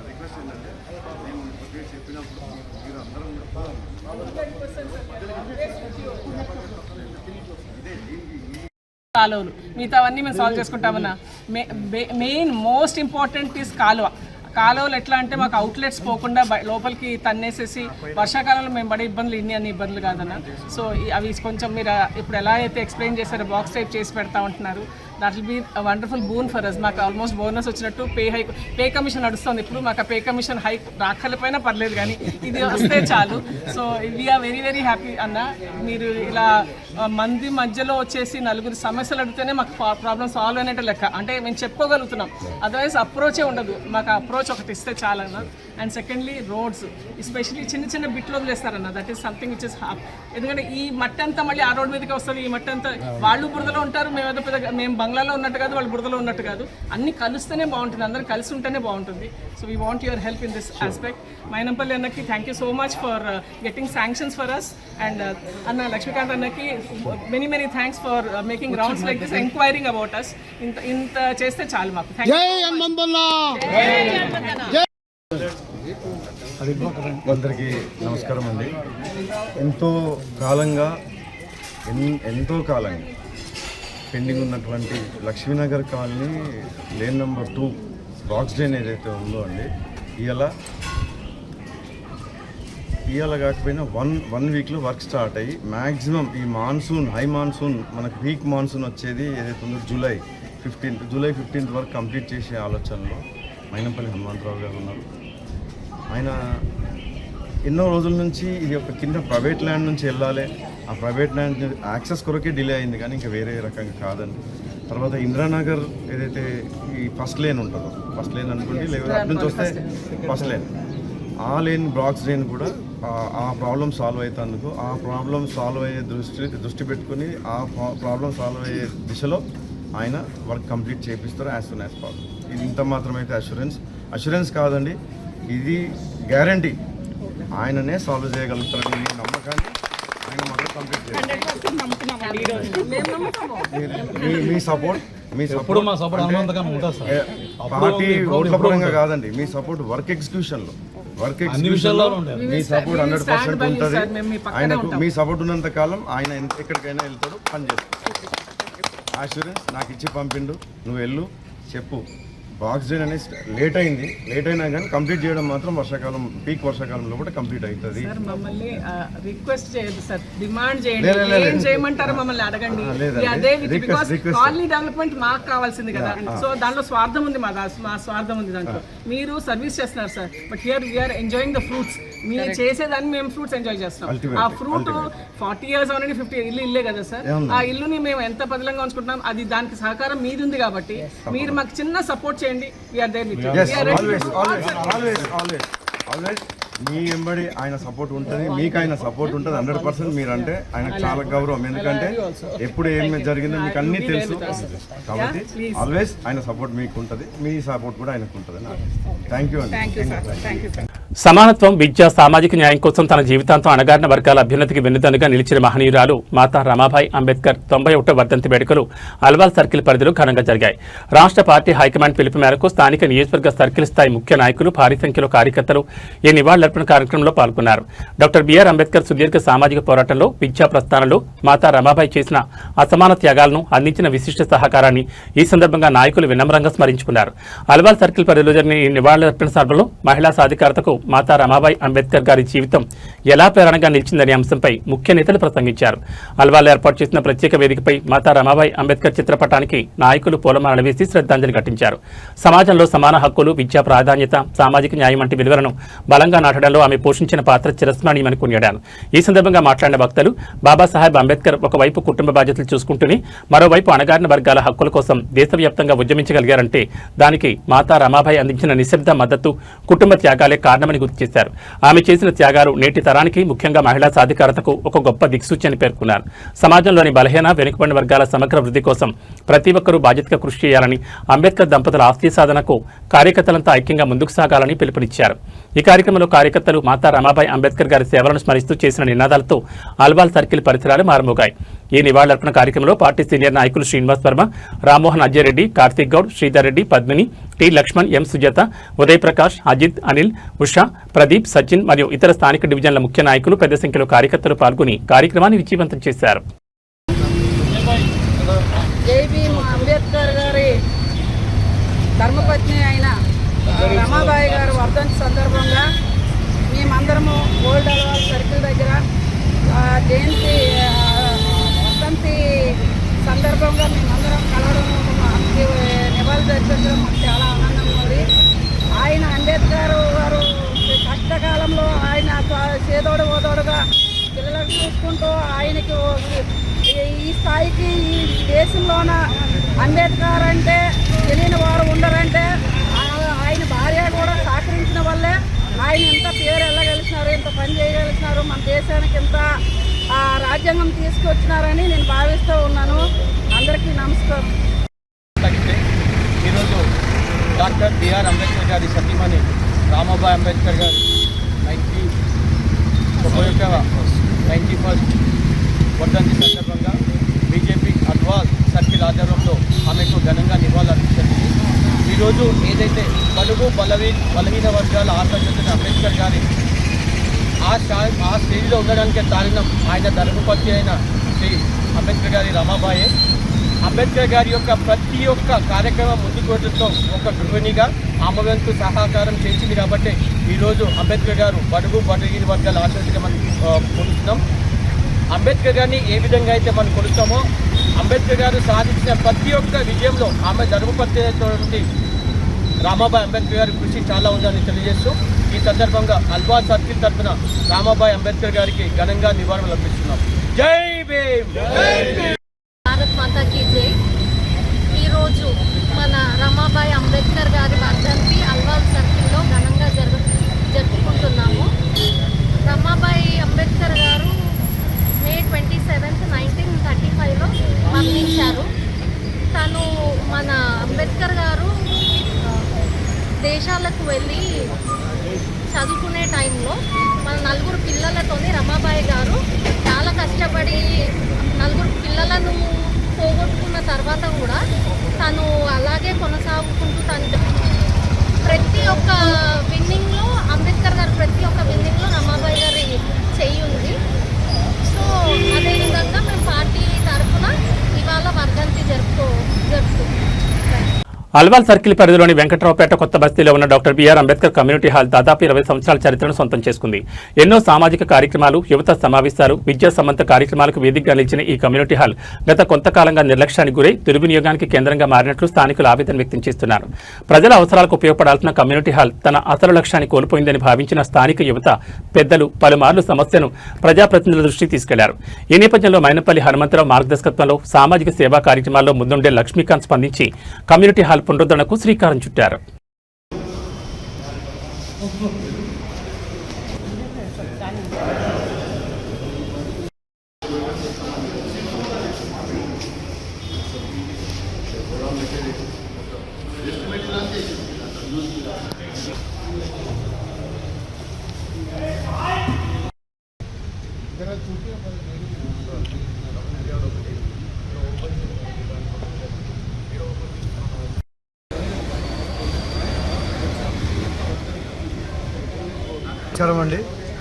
రిక్వెస్ట్ ఏంటంటే చెప్పినప్పుడు మీరు అందరం కాలువలు మిగతావన్నీ మేము సాల్వ్ చేసుకుంటామన్నా. మెయిన్ మోస్ట్ ఇంపార్టెంట్ ఈస్ కాలువలు ఎట్లా అంటే మాకు అవుట్లెట్స్ పోకుండా లోపలికి తన్నేసేసి వర్షాకాలంలో మేము పడే ఇబ్బందులు అన్ని ఇబ్బందులు కాదన్న. సో అవి కొంచెం మీరు ఇప్పుడు ఎలా అయితే ఎక్స్ప్లెయిన్ చేశారో బాక్స్ టైప్ చేసి పెడతా ఉంటున్నారు, that will be wonderful boon for us. మాకు ఆల్మోస్ట్ బోనస్ వచ్చినట్టు పే కమిషన్ నడుస్తుంది ఇప్పుడు. మాకు ఆ పే కమిషన్ హైక్ రాకపోయినా పర్లేదు కానీ ఇది వస్తే చాలు. So we are very very happy అన్న. మీరు ఇలా మంది మధ్యలో వచ్చేసి నలుగురు సమస్యలు అడిగితేనే మాకు ప్రాబ్లమ్ సాల్వ్ అనేట లెక్క. అంటే మేము చెప్పుకోగలుగుతున్నాం, అదర్వైజ్ అప్రోచే ఉండదు. మాకు అప్రోచ్ ఒకటి ఇస్తే చాలన్న. అండ్ సెకండ్లీ రోడ్స్ ఎస్పెషలీ చిన్న చిన్న బిట్లు వదిలేస్తారన్న. That is something which is ఎందుకంటే ఈ మట్టి అంతా మళ్ళీ ఆ రోడ్ మీదకి వస్తుంది. ఈ మట్టి అంతా వాళ్ళు బురదలో ఉంటారు, మేము బంగ్లాలో ఉన్నట్టు కాదు, వాళ్ళు బురదలో ఉన్నట్టు కాదు. అన్ని కలుస్తేనే బాగుంటుంది, అందరూ కలిసి ఉంటేనే బాగుంటుంది. So we want your help in this aspect. Mynampally అన్నకి thank you so much for getting sanctions for us. And అన్న లక్ష్మీకాంత్ అన్నకి many many thanks for making rounds like this, enquiring about us. ఇంత చేస్తే చాలు మాకు. అందరికీ నమస్కారం అండి. ఎంతో కాలంగా పెండింగ్ ఉన్నటువంటి Lakshmi Nagar colony lane number 2 box drain ఏదైతే ఉందో అండి, ఇవాళ కాకపోయినా వన్ వీక్లో వర్క్ స్టార్ట్ అయ్యి మ్యాక్సిమం ఈ మాన్సూన్ హై మాన్సూన్ మనకు వీక్ మాన్సూన్ వచ్చేది ఏదైతే ఉందో జూలై 15th వరకు కంప్లీట్ చేసే ఆలోచనలో మైనంపల్లి హనుమంతరావు గారు ఉన్నారు. ఆయన ఎన్నో రోజుల నుంచి ఇది ఒక కింద ప్రైవేట్ ల్యాండ్ నుంచి వెళ్ళాలి, ఆ ప్రైవేట్ ల్యాండ్ యాక్సెస్ కొరకే డిలే అయింది కానీ ఇంకా వేరే రకంగా కాదండి. తర్వాత ఇందిరానగర్ ఏదైతే ఈ ఫస్ట్ లేన్ ఉంటుందో, ఫస్ట్ లేన్ అనుకోండి, లేదా అటు నుంచి వస్తే ఫస్ట్ లేన్, ఆ లేన్ బ్లాక్స్ లేన్ కూడా ఆ ప్రాబ్లం సాల్వ్ అవుతాందుకు, ఆ ప్రాబ్లం సాల్వ్ అయ్యే దృష్టి పెట్టుకుని ఆ ప్రాబ్లం సాల్వ్ అయ్యే దిశలో ఆయన వర్క్ కంప్లీట్ చేపిస్తారు యాజ్ సూన్ యాజ్ పాసిబుల్. ఇది ఇంత మాత్రమైతే అష్యూరెన్స్ కాదండి, ఇది గ్యారంటీ. ఆయననే సాల్వ్ చేయగలుగుతారని మీ నమ్మకాన్ని ఆయన మాత్రం కంప్లీట్ చేస్తారు. మీ సపోర్ట్ పార్టీ ఓట్ల పరంగా కాదండి, మీ సపోర్ట్ వర్క్ ఎగ్జిక్యూషన్లో మీ సపోర్ట్ 100% ఉంటుంది. ఆయనకు మీ సపోర్ట్ ఉన్నంత కాలం ఆయన ఎక్కడికైనా వెళ్తాడు, పని చేస్తాడు. అష్యూరెన్స్ నాకు ఇచ్చి పంపిండు, నువ్వు వెళ్ళు చెప్పు. బాక్స్ డ్రైన్ అనేది లేట్ అయినా కానీ కంప్లీట్ చేయడం మాత్రం పీక్ వర్షాకాలంలో కూడా కంప్లీట్ అవుతుంది. మమ్మల్ని రిక్వెస్ట్ చేయదు సార్, డిమాండ్ చేయండి, ఏం చేయమంటారో మమ్మల్ని అడగండి. అదే బికాస్ కాలనీ డెవలప్మెంట్ మాకు కావాల్సింది కదా. సో దాంట్లో స్వార్థం ఉంది, మా స్వార్థం ఉంది దాంట్లో. మీరు సర్వీస్ చేస్తున్నారు sir, but here we are enjoying the fruits. మీరు చేసేదాన్ని మేము ఫ్రూట్స్ ఎంజాయ్ చేస్తాం. ఆ ఫ్రూట్ 40 years అవునండి, 50 ఇల్లే కదా సార్. ఆ ఇల్లుని మేము ఎంత పదిలంగా ఉంచుకుంటున్నాం, అది దానికి సహకారం మీది ఉంది కాబట్టి మీరు మాకు చిన్న సపోర్ట్ చేయండి. మీ వెంబడి ఆయన సపోర్ట్ ఉంటుంది, మీకు ఆయన సపోర్ట్ ఉంటుంది 100%. మీరంటే ఆయనకు చాలా గౌరవం, ఎందుకంటే ఎప్పుడు ఏం జరిగిందో మీకు అన్నీ తెలుసు కాబట్టి ఆల్వేస్ ఆయన సపోర్ట్ మీకు ఉంటుంది, మీ సపోర్ట్ కూడా ఆయనకు ఉంటుంది. థ్యాంక్ యూ అండి. సమానత్వం, విద్య, సామాజిక న్యాయం కోసం తన జీవితాంతం అణగారిన వర్గాల అభ్యున్నతికి వెన్నుదన్నుగా నిలిచిన మహనీయురాలు మాతా రమాబాయి అంబేద్కర్ 91వ వర్ధంతి వేడుకలు అల్వాల్ సర్కిల్ పరిధిలో ఘనంగా జరిగాయి. రాష్ట్ర పార్టీ హైకమాండ్ పిలుపు మేరకు స్థానిక నియోజకవర్గ సర్కిల్ స్థాయి ముఖ్య నాయకులు, భారీ సంఖ్యలో కార్యకర్తలు ఈ నివాళులర్పణ కార్యక్రమంలో పాల్గొన్నారు. డాక్టర్ బిఆర్ అంబేద్కర్ సుదీర్ఘ సామాజిక పోరాటంలో, విద్యా ప్రస్థానంలో మాతా రమాబాయి చేసిన అసమాన త్యాగాలను, అందించిన విశిష్ట సహకారాన్ని ఈ సందర్భంగా నాయకులు వినమ్రంగా స్మరించుకున్నారు. అల్వాల్ సర్కిల్ పరిధిలో జరిగిన ఈ నివాళులర్పణ సభలో మహిళా సాధికారతకు మాతా రమాబాయి అంబేద్కర్ గారి జీవితం ఎలా ప్రేరణగా నిలిచిందనే అంశంపై ముఖ్య నేతలు ప్రసంగించారు. అల్వాల్ ఏర్పాటు చేసిన ప్రత్యేక వేదికపై మాతా రమాబాయి అంబేద్కర్ చిత్రపటానికి నాయకులు పూలమాలలు వేసి శ్రద్ధాంజలి ఘటించారు. సమాజంలో సమాన హక్కులు, విద్యా ప్రాధాన్యత, సామాజిక న్యాయం వంటి విలువలను బలంగా నాటడంలో ఆమె పోషించిన పాత్ర చిరస్మరణీయమని కొనియాడారు. ఈ సందర్భంగా మాట్లాడిన వక్తలు, బాబాసాహెబ్ అంబేద్కర్ ఒకవైపు కుటుంబ బాధ్యతలు చూసుకుంటూనే మరోవైపు అణగారిన వర్గాల హక్కుల కోసం దేశవ్యాప్తంగా ఉద్యమించగలిగారంటే దానికి మాతా రమాబాయి అందించిన నిశ్శబ్ద మద్దతు, కుటుంబ త్యాగాలే కారణమని గుర్తు చేశారు. ఆమె చేసిన త్యాగాలు నేటి తరానికి, ముఖ్యంగా మహిళా సాధికారతకు ఒక గొప్ప దిక్సూచి అని పేర్కొన్నారు. సమాజంలోని బలహీన, వెనుకబడిన వర్గాల సమగ్ర వృద్ధి కోసం ప్రతి ఒక్కరూ బాధ్యతగా కృషి చేయాలని, అంబేద్కర్ దంపతుల ఆస్తి సాధనకు కార్యకర్తలంతా ఐక్యంగా ముందుకు సాగాలని పిలుపునిచ్చారు. ఈ కార్యక్రమంలో కార్యకర్తలు మాతా రమాబాయి అంబేద్కర్ గారి సేవలను స్మరిస్తూ చేసిన నినాదాలతో అల్వాల్ సర్కిల్ పరిసరాలు మారుమోగాయి. ఈ నివాళులర్పణ కార్యక్రమంలో పార్టీ సీనియర్ నాయకులు శ్రీనివాస్ వర్మ, రామ్మోహన్ అజయరెడ్డి, కార్తీక్ గౌడ్, శ్రీధర్ రెడ్డి, పద్మిని, టి లక్ష్మణ్, ఎం సుజాత, ఉదయ్ ప్రకాష్, అజిత్, అనిల్, ఉషా, ప్రదీప్, సచిన్ మరియు ఇతర స్థానిక డివిజన్ల ముఖ్య నాయకులు పెద్ద సంఖ్యలో కార్యకర్తలు పాల్గొని కార్యక్రమాన్ని విజయవంతం చేశారు. జై భీమ్ అంబేద్కర్ గారి ధర్మపత్ని అయిన రమాబాయి గారు వర్ధంతి సందర్భంగా మేమందరము ఓల్డ్ అల్వాల్ సర్కిల్ దగ్గర జయంతి వర్ధంతి సందర్భంగా మేమందరం కలవడం నివాళులు జరిపించడం మాకు చాలా ఆనందంగా ఉంది. ఆయన అంబేద్కర్ గారు కష్టకాలంలో ఆయన చేదోడు ఓదోడుగా పిల్లలకు చూసుకుంటూ ఆయనకి ఈ స్థాయికి ఈ దేశంలోన అంబేద్కర్ అంటే తెలియని వారు ఉండరంటే ఆయన భార్య కూడా సహకరించిన వల్లే ఆయన ఇంత పేరు వెళ్ళగలిసినారు, ఇంత పని చేయగలిసినారు, మన దేశానికి ఇంత రాజ్యాంగం తీసుకొచ్చినారని నేను భావిస్తూ ఉన్నాను. అందరికీ నమస్కారం. ఈరోజు డాక్టర్ బిఆర్ అంబేద్కర్ గారి సతీమణి రామాబాయి అంబేద్కర్ గారి 91st వర్ధంతి సందర్భంగా బీజేపీ అద్వాల్ సర్కిల్ ఆధ్వర్యంలో ఆమెకు ఘనంగా నివాళులర్పించింది. ఈరోజు ఏదైతే బడుగు బలహీన వర్గాల ఆశాజ్యోతి అంబేద్కర్ గారి ఆ స్టేజ్లో ఉండడానికి కారణం ఆయన ధర్మపత్ని అయిన శ్రీ అంబేద్కర్ గారి రమాబాయే. అంబేద్కర్ గారి యొక్క ప్రతి ఒక్క కార్యక్రమం ముందుకోవడంతో ఒక గృహిణిగా ఆమె వంతు సహకారం చేసింది కాబట్టి ఈరోజు అంబేద్కర్ గారు బడుగు బలహీన వర్గాల ఆశాజ్యోతిగా మనం కొలుస్తున్నాం. అంబేద్కర్ గారిని ఏ విధంగా అయితే మనం కొలుస్తామో అంబేద్కర్ గారు సాధించిన ప్రతి ఒక్క విజయంలో ఆమె ధర్మపత్ని అయినటువంటి రామాబాయి అంబేద్కర్ గారి కృషి చాలా ఉందని తెలియజేస్తూ ఈ సందర్భంగా అల్వాల్ సర్కిల్ తరఫున రామాబాయి అంబేద్కర్ గారికి ఘనంగా నివాళులు అర్పిస్తున్నాం. జై భీమ్. భారత్ మాతాకి జై. ఈరోజు మన రమాబాయి అంబేద్కర్ గారి వర్ధంతి అల్వాల్ సర్కిల్లో ఘనంగా జరుపుకుంటున్నాము. రమాబాయి అంబేద్కర్ గారు May 27, 1935లో మరణించారు. తను మన అంబేద్కర్ గారు దేశాలకు వెళ్ళి చదువుకునే టైంలో మన 4 పిల్లలతోనే రమాబాయి గారు చాలా కష్టపడి 4 పిల్లలను పోగొట్టుకున్న తర్వాత కూడా తను అలాగే కొనసాగుకుంటూ తను ప్రతి ఒక్క విన్నింగ్లో అంబేద్కర్ గారు ప్రతి ఒక్క విన్నింగ్లో రమాబాయి గారి చెయ్యి ఉంది. సో అదేవిధంగా మేము పార్టీ తరఫున ఇవాళ వర్ధంతి జరుపుతున్నాం. అల్వాల్ సర్కిల్ పరిధిలోని వెంకట్రావుపేట కొత్త బస్తీలో ఉన్న doctor BR Ambedkar community hall దాదాపు 20 సంవత్సరాల చరిత్రను సొంతం చేసుకుంది. ఎన్నో సామాజిక కార్యక్రమాలు, యువత సమావేశాలు, విద్యా సంబంధ కార్యక్రమాలకు వేదికగా నిలిచిన ఈ కమ్యూనిటీ హాల్ గత కొంతకాలంగా నిర్లక్ష్యానికి గురై దుర్వినియోగానికి కేంద్రంగా మారినట్లు స్థానికులు ఆవేదన వ్యక్తం చేస్తున్నారు. ప్రజల అవసరాలకు ఉపయోగపడాల్సిన కమ్యూనిటీ హాల్ తన అసలు లక్ష్యాన్ని కోల్పోయిందని భావించిన స్థానిక యువత, పెద్దలు పలుమార్లు సమస్యను ప్రజాప్రతినిధుల దృష్టికి తీసుకెళ్లారు. ఈ నేపథ్యంలో మైనపల్లి హనుమంతరావు మార్గదర్శకత్వంలో సామాజిక సేవా కార్యక్రమాల్లో ముందుండే లక్ష్మీకాంత్ స్పందించి కమ్యూనిటీ హాల్ పునరుద్ధరణకు శ్రీకారం చుట్టారు. నమస్కారం అండి.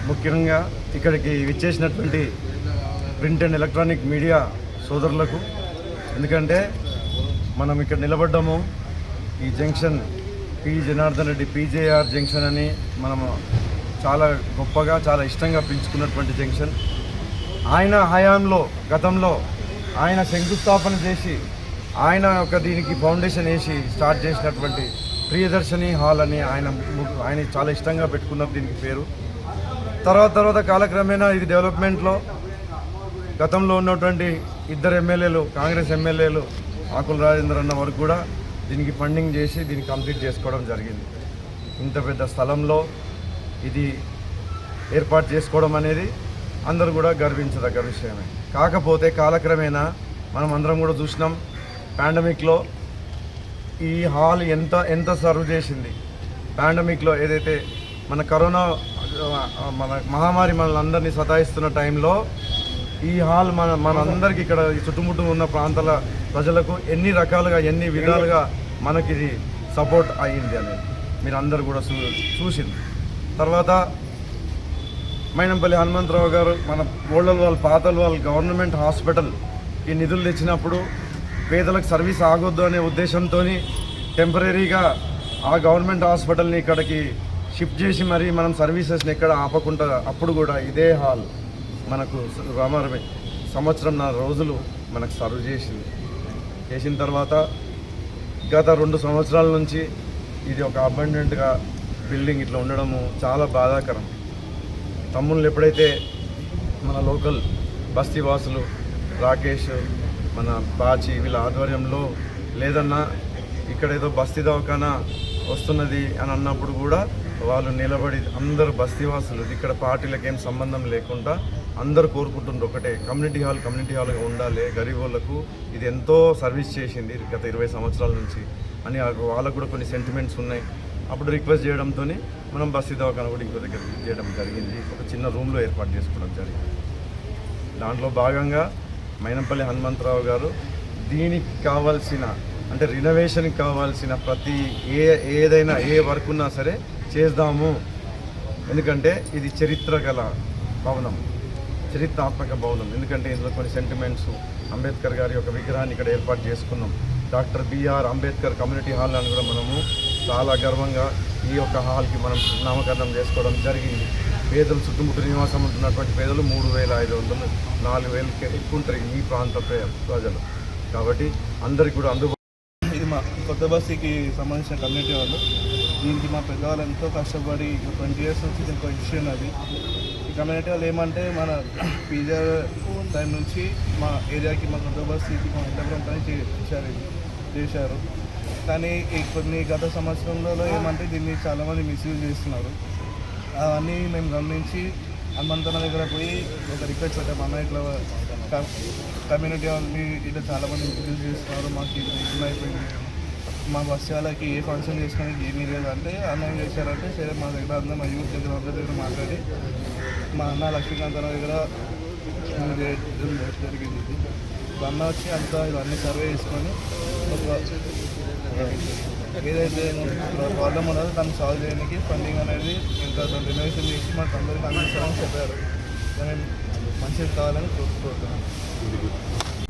ముఖ్యంగా ఇక్కడికి విచ్చేసినటువంటి ప్రింట్ అండ్ ఎలక్ట్రానిక్ మీడియా సోదరులకు, ఎందుకంటే మనం ఇక్కడ నిలబడ్డాము ఈ junction P Janardhan Reddy PJR junction అని మనము చాలా గొప్పగా చాలా ఇష్టంగా పిలుచుకున్నటువంటి జంక్షన్. ఆయన హయాంలో గతంలో ఆయన శంకుస్థాపన చేసి ఆయన ఒక దీనికి ఫౌండేషన్ వేసి స్టార్ట్ చేసినటువంటి ప్రియదర్శిని హాల్ అని ఆయన చాలా ఇష్టంగా పెట్టుకున్నారు దీనికి పేరు. తర్వాత కాలక్రమేణా ఇది డెవలప్మెంట్లో గతంలో ఉన్నటువంటి 2 ఎమ్మెల్యేలు, కాంగ్రెస్ ఎమ్మెల్యేలు ఆకుల రాజేందర్ అన్న వరకు కూడా దీనికి ఫండింగ్ చేసి దీన్ని కంప్లీట్ చేసుకోవడం జరిగింది. ఇంత పెద్ద స్థలంలో ఇది ఏర్పాటు చేసుకోవడం అనేది అందరూ కూడా గర్వించదగ్గ విషయమే. కాకపోతే కాలక్రమేణా మనం అందరం కూడా చూసినాం, పాండమిక్లో ఈ హాల్ ఎంత సర్వ్ చేసింది. పాండమిక్లో ఏదైతే మన కరోనా మన మహమ్మారి మనల్ని అందరినీ సతాయిస్తున్న టైంలో ఈ హాల్ మనందరికీ ఇక్కడ ఈ చుట్టుముట్టు ఉన్న ప్రాంతాల ప్రజలకు ఎన్ని రకాలుగా ఎన్ని విధాలుగా మనకి ఇది సపోర్ట్ అయ్యింది అనేది మీరు అందరు కూడా చూసింది. తర్వాత మైనంపల్లి హనుమంతరావు గారు మన ఓల్డల్ పాతల గవర్నమెంట్ హాస్పిటల్ ఈ నిధులు తెచ్చినప్పుడు పేదలకు సర్వీస్ ఆగొద్దు అనే ఉద్దేశంతో టెంపరీగా ఆ గవర్నమెంట్ హాస్పిటల్ని ఇక్కడికి షిఫ్ట్ చేసి మరి మనం సర్వీసెస్ని ఎక్కడ ఆపకుండా అప్పుడు కూడా ఇదే హాల్ మనకు సంవత్సరంన్నర రోజులు మనకు సర్వ్ చేసిన తర్వాత గత 2 సంవత్సరాల నుంచి ఇది ఒక అబండెంట్గా బిల్డింగ్ ఇట్లా ఉండడము చాలా బాధాకరం. తమ్ముళ్ళు ఎప్పుడైతే మన లోకల్ బస్తీవాసులు రాకేష్ మన బాచి వీళ్ళ ఆధ్వర్యంలో లేదన్నా ఇక్కడ ఏదో బస్తీ దవాఖానా వస్తున్నది అని అన్నప్పుడు కూడా వాళ్ళు నిలబడి అందరు బస్తీవాసులు ఇక్కడ పార్టీలకు ఏం సంబంధం లేకుండా అందరు కోరుకుంటుండ్రు ఒకటే కమ్యూనిటీ హాల్గా ఉండాలి, గరీబోళ్ళకు ఇది ఎంతో సర్వీస్ చేసింది గత 20 సంవత్సరాల నుంచి అని వాళ్ళకు కూడా కొన్ని సెంటిమెంట్స్ ఉన్నాయి. అప్పుడు రిక్వెస్ట్ చేయడంతో మనం బస్తీ దవాఖానా కూడా ఇంకో దగ్గర చేయడం జరిగింది. ఒక చిన్న రూమ్లో ఏర్పాటు చేసుకోవడం జరిగింది. దాంట్లో భాగంగా మైనంపల్లి హనుమంతరావు గారు దీనికి కావాల్సిన అంటే రినోవేషన్కి కావాల్సిన ప్రతి ఏదైనా ఏ వర్క్ ఉన్నా సరే చేద్దాము, ఎందుకంటే ఇది చరిత్రాత్మక భవనం. ఎందుకంటే ఇందులో కొన్ని సెంటిమెంట్స్ అంబేద్కర్ గారి యొక్క విగ్రహాన్ని ఇక్కడ ఏర్పాటు చేసుకున్నాం. Doctor BR Ambedkar community hall అని కూడా మనము చాలా గర్వంగా ఈ యొక్క హాల్కి మనం నామకరణం చేసుకోవడం జరిగింది. పేదలు చుట్టుముట్టు నివాసం ఉంటున్నటువంటి పేదలు 3,500 4,000 ఎక్కువ ఉంటారు ఈ ప్రాంత ప్రజలు. కాబట్టి అందరికీ కూడా ఇది మా కొత్త బస్తీకి సంబంధించిన కమ్యూనిటీ వాళ్ళు. దీనికి మా పెద్దవాళ్ళు ఎంతో కష్టపడి 20 years నుంచి దీనికి ఇష్యూ ఉన్నది. ఈ కమ్యూనిటీ వాళ్ళు ఏమంటే మన పీజర్ టైం నుంచి మా ఏరియాకి మా కొత్త బస్తీకి మా ఇంటర్వ్యూమ్ పని చేశారు. కానీ ఈ కొన్ని గత సంవత్సరంలో ఏమంటే దీన్ని చాలామంది మిస్యూజ్ చేస్తున్నారు. అవన్నీ మేము గమనించి హనుమంతన్న దగ్గర పోయి ఒక రిక్వెస్ట్ పెట్టాము, అన్న ఇట్లా కమ్యూనిటీ వాళ్ళని ఇట్లా చాలామంది మిస్యూజ్ చేస్తున్నారు, మాకు ఇది అయిపోయింది, మా బస్సాలకి ఏ ఫంక్షన్ చేసుకోవడానికి ఏమీ లేదు అంటే అన్న ఏం చేశారంటే సరే మా దగ్గర అందరూ మా యూత్ దగ్గర అందరి దగ్గర మాట్లాడి మా అన్న లక్ష్మీకాంత్ అన్న దగ్గర జరిగింది. అన్న వచ్చి అంతా ఇవన్నీ సర్వే చేసుకొని ఒక ఏదైతే ప్రాబ్లం ఉన్నదో దాన్ని సాల్వ్ చేయడానికి ఫండింగ్ అనేది ఇంకా రినోవేషన్ చేసి మాకు అందరికీ అందిస్తామని చెప్పారు. మేము మంచిది కావాలని కోరుకుంటున్నాను.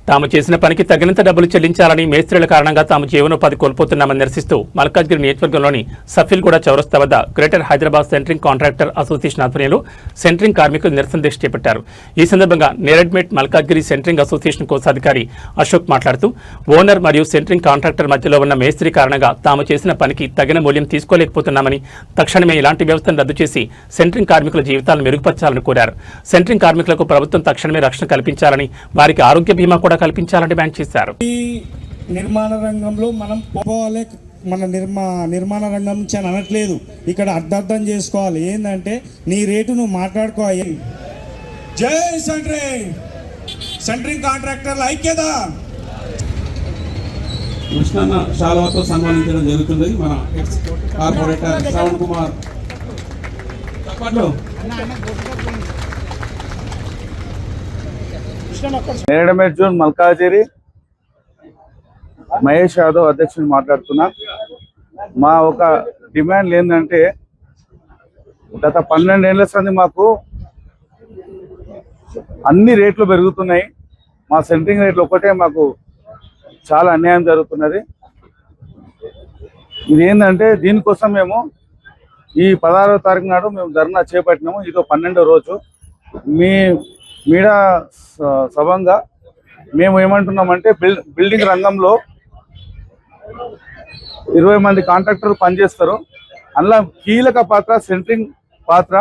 తాము చేసిన పనికి తగినంత డబ్బులు చెల్లించాలని మేస్త్రీల కారణంగా తాము జీవనోపాధి కోల్పోతున్నామని నిరసిస్తూ మల్కాజ్గిరి నియోజకవర్గంలోని సఫీల్గూడ చౌరస్తా వద్ద greater Hyderabad centring contractor association ఆధ్వర్యంలో సెంట్రింగ్ కార్మికులు నిరసన దీక్ష చేపట్టారు. ఈ సందర్భంగా నేరెడ్మేట్ మల్కాజ్గిరి సెంట్రింగ్ అసోసియేషన్ కోశాధికారి అశోక్ మాట్లాడుతూ ఓనర్ మరియు సెంట్రింగ్ కాంట్రాక్టర్ మధ్యలో ఉన్న మేస్త్రీ కారణంగా తాము చేసిన పనికి తగిన మూల్యం తీసుకోలేకపోతున్నామని, తక్షణమే ఇలాంటి వ్యవస్థను రద్దు చేసి సెంట్రింగ్ కార్మికుల జీవితాలను మెరుగుపరచాలని కోరారు. సెంట్రింగ్ కార్మికులకు ప్రభుత్వం తక్షణమే రక్షణ కల్పించాలని, వారికి ఆరోగ్య బీమా కూడా కల్పించాలని డిమాండ్ చేశారు. ఈ నిర్మాణ రంగంలో మనం పోవాలి, మన నిర్మాణ రంగం నుంచి అని అనట్లేదు, ఇక్కడ అర్థం చేసుకోవాలి. ఏంటంటే నీ రేటు నువ్వు మాట్లాడుకోవాలి. జై సెంట్రింగ్ కాంట్రాక్టర్ల ఐక్యత. కృష్ణన్న శాలువాతో సన్మానించడం జరుగుతుంది. మన ex corporator Shravan Kumar Neredmet zone Malkajgiri Mahesh Yadav అధ్యక్షుడు మాట్లాడుతున్నా. మా ఒక డిమాండ్ ఏంటంటే గత 12 ఏళ్ల సంది మాకు అన్ని రేట్లు పెరుగుతున్నాయి. మా సెంట్రింగ్ రేట్లు ఒకటే మాకు చాలా అన్యాయం జరుగుతున్నది. ఇదేంటంటే దీనికోసం మేము ఈ 16వ తారీఖు నాడు మేము ధర్నా చేపట్టినాము. ఇదో 12వ రోజు. మీడియా సభంగా మేము ఏమంటున్నామంటే బిల్డింగ్ రంగంలో 20 మంది కాంట్రాక్టర్లు పనిచేస్తారు. అందులో కీలక పాత్ర సెంట్రింగ్ పాత్ర.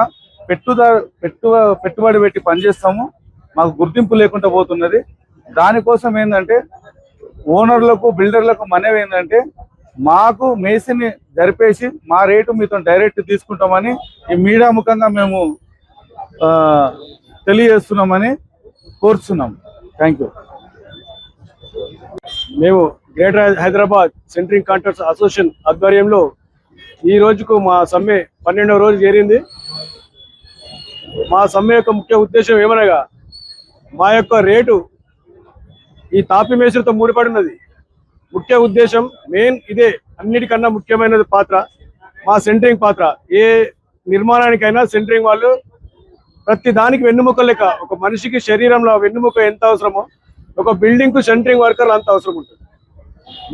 పెట్టుబడి పెట్టి పనిచేస్తాము, మాకు గుర్తింపు లేకుండా పోతున్నది. దానికోసం ఏంటంటే ఓనర్లకు బిల్డర్లకు మనవి ఏంటంటే మాకు మేసిని జరిపేసి మా రేటు మీతో డైరెక్ట్ తీసుకుంటామని ఈ మీడియా ముఖంగా మేము తెలియజేస్తున్నామని కోరుతున్నాం. Thank you. మేము greater Hyderabad centring contractors association ఆధ్వర్యంలో ఈ రోజుకు మా సమ్మె 12వ రోజు చేరింది. మా సమ్మె యొక్క ముఖ్య ఉద్దేశం ఏమనగా మా యొక్క రేటు ఈ తాపి మేస్త్రితో ముడిపడి ఉన్నది. ముఖ్య ఉద్దేశం మెయిన్ ఇదే, అన్నిటికన్నా ముఖ్యమైనది పాత్ర మా సెంటరింగ్ పాత్ర. ఏ నిర్మాణానికైనా సెంటరింగ్ వాళ్ళు ప్రతి దానికి వెన్నుముక లెక్క. ఒక మనిషికి శరీరంలో వెన్నుముక ఎంత అవసరమో ఒక బిల్డింగ్ కు సెంటరింగ్ వర్కర్లు అంత అవసరం ఉంటుంది.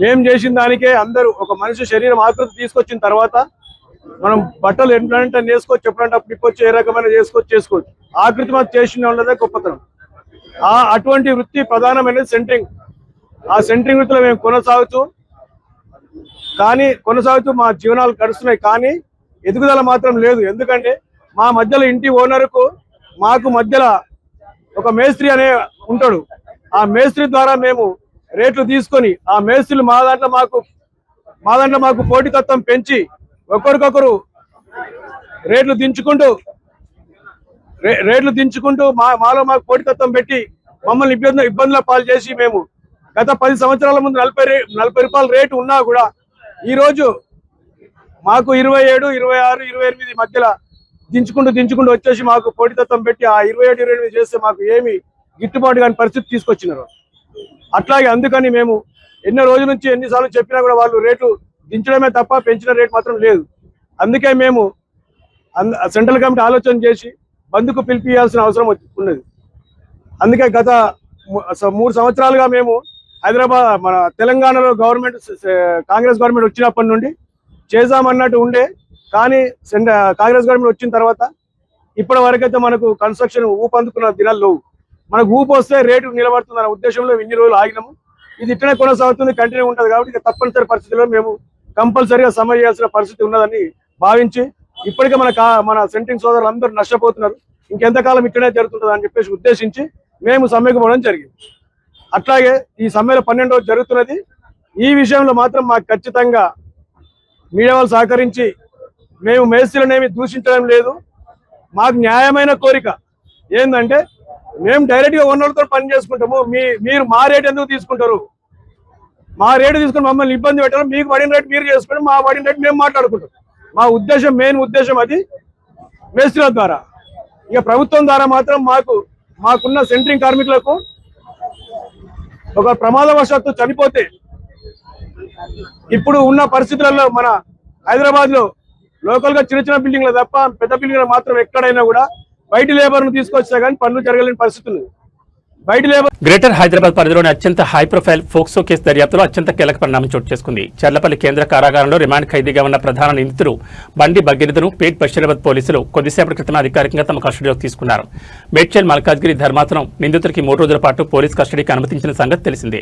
మేము చేసిన దానికే అందరూ ఒక మనిషి శరీరం ఆకృతి తీసుకొచ్చిన తర్వాత మనం బట్టలు ఎప్పుడంటే వేసుకోవచ్చు, ఎప్పుడంటే అప్పుడు ఇప్పొచ్చు, ఏ రకమైన చేసుకోవచ్చు. ఆకృతి మాకు చేసిన ఉన్నదే గొప్పతనం. అటువంటి వృత్తి ప్రధానమైనది సెంటరింగ్. ఆ సెంటరింగ్ వృత్తిలో మేము కొనసాగుతూ మా జీవనాలు గడుస్తున్నాయి. కానీ ఎదుగుదల మాత్రం లేదు. ఎందుకంటే మా మధ్యలో ఇంటి ఓనర్కు మాకు మధ్యలో ఒక మేస్త్రి అనే ఉంటాడు. ఆ మేస్త్రి ద్వారా మేము రేట్లు తీసుకొని ఆ మేస్త్రులు మా దాంట్లో మాకు పోటీతత్వం పెంచి ఒకరికొకరు రేట్లు దించుకుంటూ మాలో మాకు పోటీతత్వం పెట్టి మమ్మల్ని ఇబ్బందుల పాలు చేసి మేము గత 10 సంవత్సరాల ముందు 40 రూపాయల రేటు ఉన్నా కూడా ఈరోజు మాకు 27, 26, 28 మధ్యలో దించుకుంటూ వచ్చేసి మాకు పోటీతత్వం పెట్టి ఆ 27, 28 చేస్తే మాకు ఏమి గిట్టుబాటు కాని పరిస్థితి తీసుకొచ్చినారు. అట్లాగే అందుకని మేము ఎన్నో రోజుల నుంచి ఎన్నిసార్లు చెప్పినా కూడా వాళ్ళు రేటు దించడమే తప్ప పెంచిన రేటు మాత్రం లేదు. అందుకే మేము సెంట్రల్ కమిటీ ఆలోచన చేసి బంద్కు పిలిపియాల్సిన అవసరం ఉన్నది. అందుకే గత 3 సంవత్సరాలుగా మేము హైదరాబాద్ మన తెలంగాణలో కాంగ్రెస్ గవర్నమెంట్ వచ్చినప్పటి నుండి చేద్దామన్నట్టు ఉండే. కానీ కాంగ్రెస్ గవర్నమెంట్ వచ్చిన తర్వాత ఇప్పటి వరకైతే మనకు కన్స్ట్రక్షన్ ఊపందుకున్న దినాలు లేవు. మనకు ఊపు వస్తే రేటు నిలబడుతుంది అనే ఉద్దేశంలో ఇన్ని రోజులు ఆగినాము. ఇది ఇట్లనే కొనసాగుతుంది, కంటిన్యూ ఉంటుంది. కాబట్టి ఇక తప్పనిసరి పరిస్థితుల్లో మేము కంపల్సరీగా సమ్మె చేయాల్సిన పరిస్థితి ఉన్నదని భావించి ఇప్పటికే మన సెంటరింగ్ సోదరులు అందరూ నష్టపోతున్నారు. ఇంకెంతకాలం ఇట్లనే జరుగుతుంటుంది అని చెప్పేసి ఉద్దేశించి మేము సమ్మెకు పోవడం జరిగింది. అట్లాగే ఈ సమ్మెలో 12వ రోజు జరుగుతున్నది. ఈ విషయంలో మాత్రం మాకు ఖచ్చితంగా మీడియా వాళ్ళు సహకరించి మేము మేస్త్రులనేమి దూషించడం లేదు. మాకు న్యాయమైన కోరిక ఏంటంటే మేము డైరెక్ట్గా ఓనర్లతో పని చేసుకుంటాము. మీరు మా రేటు ఎందుకు తీసుకుంటారు? మా రేటు తీసుకుని మమ్మల్ని ఇబ్బంది పెట్టారు. మీకు పడిన రేటు మీరు చేసుకుంటారు, మా పడిన రేటు మేము మాట్లాడుకుంటాం. మా ఉద్దేశం, మెయిన్ ఉద్దేశం అది మేస్త్రుల ద్వారా. ఇక ప్రభుత్వం ద్వారా మాత్రం మాకున్న సెంటరింగ్ కార్మికులకు ఒక ప్రమాదవశాత్తు చనిపోతే ఇప్పుడు ఉన్న పరిస్థితులలో మన హైదరాబాద్ లో లోకల్ గా చిన్న బిల్డింగ్లు తప్ప పెద్ద బిల్డింగ్లు మాత్రం ఎక్కడైనా కూడా బయట లేబర్ ను తీసుకొచ్చా కానీ పనులు జరగలేని పరిస్థితి ఉంది. గ్రేటర్ హైదరాబాద్ పరిధిలోని అత్యంత హై ప్రొఫైల్ ఫోక్సో కేసు దర్యాప్తులో అత్యంత కీలక పరిణామం చోటు చేసుకుంది. చర్లపల్లి కేంద్ర కారాగారంలో రిమాండ్ ఖైదీగా ఉన్న ప్రధాన నిందితుడు బండి భగీరథను పేట్ బషీరాబాద్ పోలీసులు కొద్దిసేపటి క్రితమే అధికారికంగా తమ కస్టడీలోకి తీసుకున్నారు. మేడ్చల్ మల్కాజ్గిరి ధర్మాసనం నిందితుడికి 3 రోజుల పాటు పోలీస్ కస్టడీకి అనుమతించిన సంగతి తెలిసిందే.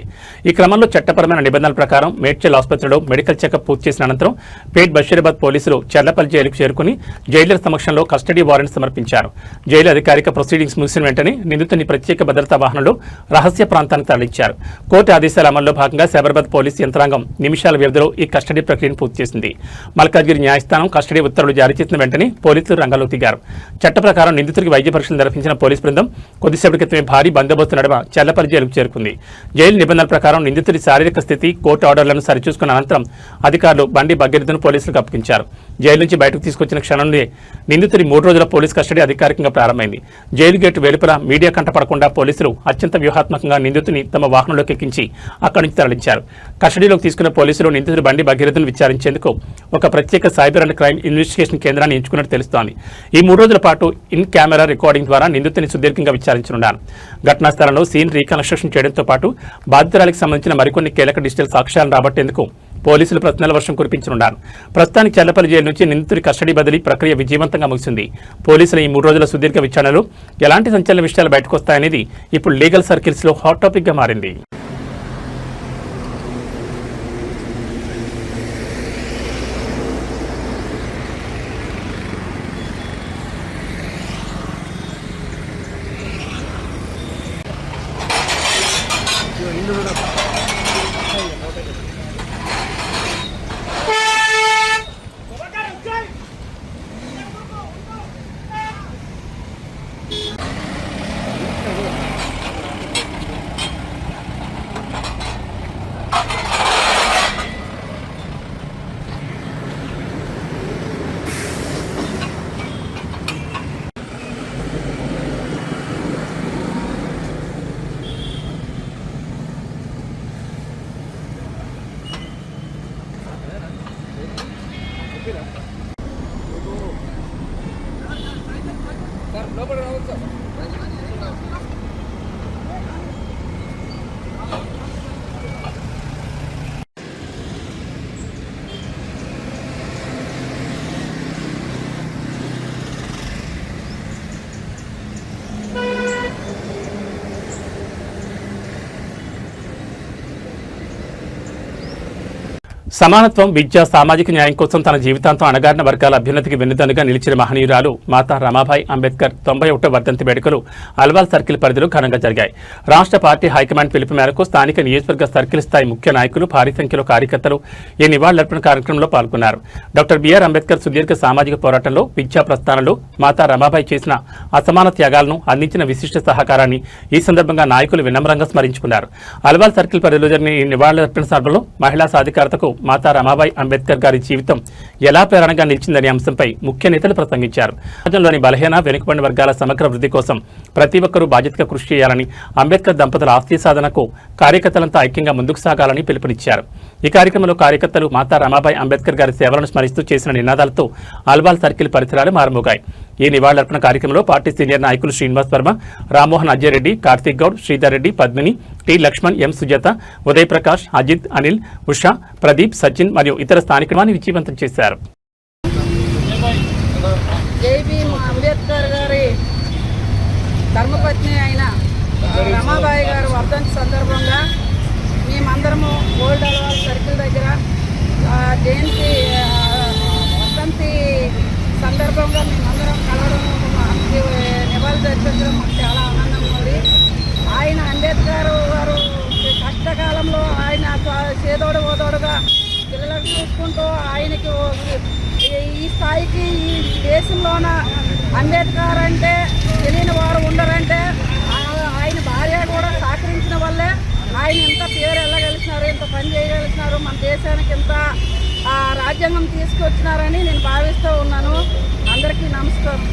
ఈ క్రమంలో చట్టపరమైన నిబంధనల ప్రకారం మేడ్చల్ ఆసుపత్రిలో మెడికల్ చెకప్ పూర్తి చేసిన అనంతరం పేట్ బషీరాబాద్ పోలీసులు చర్లపల్లి జైలుకు చేరుకుని జైలర్ సమక్షంలో కస్టడీ వారెంట్ సమర్పించారు. జైలు అధికారిక ప్రొసీడింగ్స్ ముగిసిన వెంటనే నిందితుని ప్రత్యేక భద్రతా వాహనంలో రహస్య ప్రాంతానికి తరలించారు. కోర్టు ఆదేశాల అమల్లో భాగంగా సైబరాబాద్ పోలీసు యంత్రాంగం నిమిషాల వ్యవధిలో ఈ కస్టడీ ప్రక్రియను పూర్తి చేసింది. మల్కాజ్గిరి న్యాయస్థానం కస్టడీ ఉత్తర్వులు జారీ చేసిన వెంటనే పోలీసులు రంగంలోకి దిగారు. చట్ట ప్రకారం నిందితుడికి వైద్య పరీక్షలు నిర్వహించిన పోలీసు బృందం కొద్దిసేపటి క్రితమే భారీ బందోబస్తు నడుమ చర్లపల్లి జైలుకు చేరుకుంది. జైలు నిబంధనల ప్రకారం నిందితుడి శారీరక స్థితి, కోర్టు ఆర్డర్లను సరిచూసుకున్న అనంతరం అధికారులు బండి భగీరథను పోలీసులకు అప్పగించారు. జైలు నుంచి బయటకు తీసుకొచ్చిన క్షణంలో నిందితుడి 3 రోజుల పోలీసు కస్టడీ అధికారికంగా ప్రారంభమైంది. జైలు గేటు వెలుపల మీడియా కంటపడకుండా పోలీసులు అత్యంత వ్యూహాత్మకంగా నిందితుని తమ వాహనంలోకి ఎక్కించి అక్కడి నుంచి తరలించారు. కస్టడీలోకి తీసుకున్న పోలీసులు నిందితుడు బండి భగీరథను విచారించేందుకు ఒక ప్రత్యేక సైబర్ అండ్ క్రైమ్ ఇన్వెస్టిగేషన్ కేంద్రాన్ని ఎంచుకున్నట్టు తెలుస్తోంది. ఈ 3 రోజుల పాటు ఇన్ కెమెరా రికార్డింగ్ ద్వారా నిందితుని సుదీర్ఘంగా విచారించనున్నారు. ఘటనా స్థలంలో సీన్ రీకన్స్ట్రక్షన్ చేయడంతో పాటు బాధితురాలికి సంబంధించిన మరికొన్ని కీలక డిజిటల్ సాక్ష్యాలను రాబట్టేందుకు పోలీసులు ప్రశ్నల వర్షం కురిపించనున్నారు. ప్రస్తుతానికి చర్లపల్లి జైలు నుంచి నిందితుడి కస్టడీ బదిలీ ప్రక్రియ విజయవంతంగా ముగిసింది. పోలీసుల ఈ 3 రోజుల సుదీర్ఘ విచారణలో ఎలాంటి సంచలన విషయాలు బయటకు వస్తాయనేది ఇప్పుడు లీగల్ సర్కిల్స్ లో హాట్ టాపిక్ గా మారింది. సమానత్వం, విద్య, సామాజిక న్యాయం కోసం తన జీవితాంతం అణగారిన వర్గాల అభ్యున్నతికి వెన్నుదన్నుగా నిలిచిన మహనీయురాలు మాతా రమాబాయి అంబేద్కర్ 91వ వర్ధంతి వేడుకలు అల్వాల్ సర్కిల్ పరిధిలో ఘనంగా జరిగాయి. రాష్ట్ర పార్టీ హైకమాండ్ పిలుపు మేరకు స్థానిక నియోజకవర్గ సర్కిల్ స్థాయి ముఖ్య నాయకులు, భారీ సంఖ్యలో కార్యకర్తలు ఈ నివాళులర్పణ కార్యక్రమంలో పాల్గొన్నారు. డాక్టర్ బిఆర్ అంబేద్కర్ సుదీర్ఘ సామాజిక పోరాటంలో, విద్యా ప్రస్థానంలో మాతా రమాబాయి చేసిన అసమాన త్యాగాలను, అందించిన విశిష్ట సహకారాన్ని ఈ సందర్భంగా నాయకులు వినమ్రంగా స్మరించుకున్నారు. అల్వాల్ సర్కిల్ పరిధిలో జరిగిన ఈ నివాళులర్పణ సభలో మహిళా సాధికారతకు మాతా రమాబాయి అంబేద్కర్ గారి జీవితం ఎలా ప్రేరణగా నిలిచిందనే అంశంపై ముఖ్య నేతలు ప్రసంగించారు. సమాజంలోని బలహీన, వెనుకబడిన వర్గాల సమగ్ర వృద్ధి కోసం ప్రతి ఒక్కరూ బాధ్యతగా కృషి చేయాలని, అంబేద్కర్ దంపతుల ఆస్తి సాధనకు కార్యకర్తలంతా ఐక్యంగా ముందుకు సాగాలని పిలుపునిచ్చారు. ఈ కార్యక్రమంలో కార్యకర్తలు మాతా రమాబాయి అంబేద్కర్ గారి సేవలను స్మరిస్తూ చేసిన నినాదాలతో అల్వాల్ సర్కిల్ పరిసరాలు మారుమోగాయి. ఈ నివాళులర్పణ కార్యక్రమంలో పార్టీ సీనియర్ నాయకులు శ్రీనివాస్ వర్మ, రామ్మోహన్ అజ్జయరెడ్డి, కార్తీక్ గౌడ్, శ్రీధర్ రెడ్డి, పద్మిని, టి లక్ష్మణ్, ఎం సుజాత, ఉదయ్ ప్రకాష్, అజిత్, అనిల్, ఉషా, ప్రదీప్, సచిన్ మరియు ఇతర స్థానికులను విజయవంతం చేశారు. జై భీమ్ అంబేద్కర్ గారి ధర్మపత్ని అయిన రమాబాయి గారి వర్ధంతి సందర్భంగా మేమందరము ఓల్డ్ అల్వాల్ సర్కిల్ దగ్గర జయంతి వర్ధంతి సందర్భంగా మేమందరం కలవడం, నివాళులు అర్పించడం మాకు చాలా ఆనందంగా ఉంది. ఆయన అంబేద్కర్ గారు కష్టకాలంలో ఆయన చేదోడు ఓదోడుగా పిల్లలకు చూసుకుంటూ ఆయనకి ఈ స్థాయికి ఈ దేశంలోన అంబేద్కర్ అంటే తెలియని వారు ఉండరంటే ఆయన భార్య కూడా సహకరించిన వల్లే ఆయన ఎంత పేరు వెళ్ళగలిసినారు, ఎంత పని చేయగలిసినారు, మన దేశానికి ఎంత రాజ్యాంగం తీసుకొచ్చినారని నేను భావిస్తూ ఉన్నాను. అందరికీ నమస్కారం.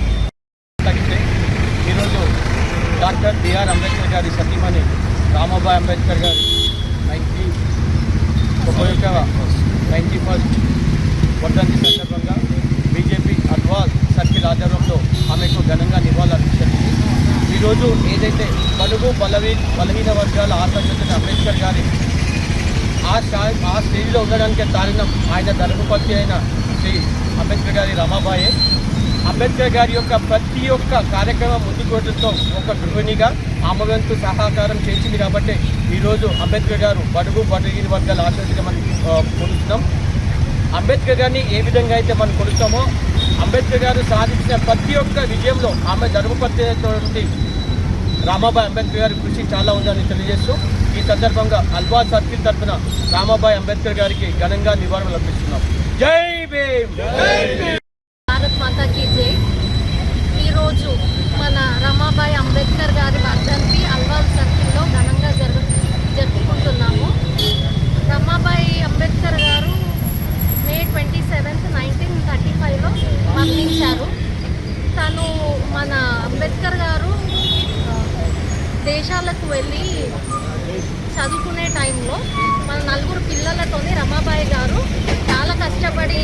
ఈరోజు డాక్టర్ బిఆర్ అంబేద్కర్ గారి సతీమణి రామాబాయి అంబేద్కర్ గారి 91st వర్ధంతి సందర్భంగా బీజేపీ అల్వాల్ సర్కిల్ ఆధ్వర్యంలో ఆమెకు ఘనంగా నివాళులర్పించింది. ఈరోజు ఏదైతే బడుగు బలహీన వర్గాల ఆత్మజ్యోతిన అంబేద్కర్ గారి ఆ స్టేజ్లో ఉండడానికి కారణం ఆయన ధర్మపత్ని అయిన శ్రీ అంబేద్కర్ గారి రమాబాయే. అంబేద్కర్ గారి యొక్క ప్రతి ఒక్క కార్యక్రమం ముందుకోవడంతో ఒక గృహిణిగా ఆమె వంతు సహకారం చేసింది కాబట్టి ఈరోజు అంబేద్కర్ గారు బడుగు బలహీన వర్గాల ఆశ్రయించగా మనం కొలుస్తున్నాం. అంబేద్కర్ గారిని ఏ విధంగా అయితే మనం కొలుస్తామో అంబేద్కర్ గారు సాధించిన ప్రతి ఒక్క విజయంలో ఆమె ధర్మపత్ని అయినటువంటి రామాబాయి అంబేద్కర్ గారి కృషి చాలా ఉందని తెలియజేస్తూ ఈ సందర్భంగా అల్వాల్ సర్కిల్ తరఫున రామాబాయి అంబేద్కర్ గారికి ఘనంగా నివాళులు అర్పిస్తున్నాం. జై భీమ్. భారత్ మాతాకి జై. ఈరోజు మన రమాబాయి అంబేద్కర్ గారి వర్ధంతి అల్వాల్ సర్కిల్లో ఘనంగా జరుపుకుంటున్నాము. రమాబాయి అంబేద్కర్ గారు May 27, 1935లో మరణించారు. తను మన అంబేద్కర్ గారు దేశాలకు వెళ్ళి చదువుకునే టైంలో మన 4 పిల్లలతోని రమాబాయి గారు చాలా కష్టపడి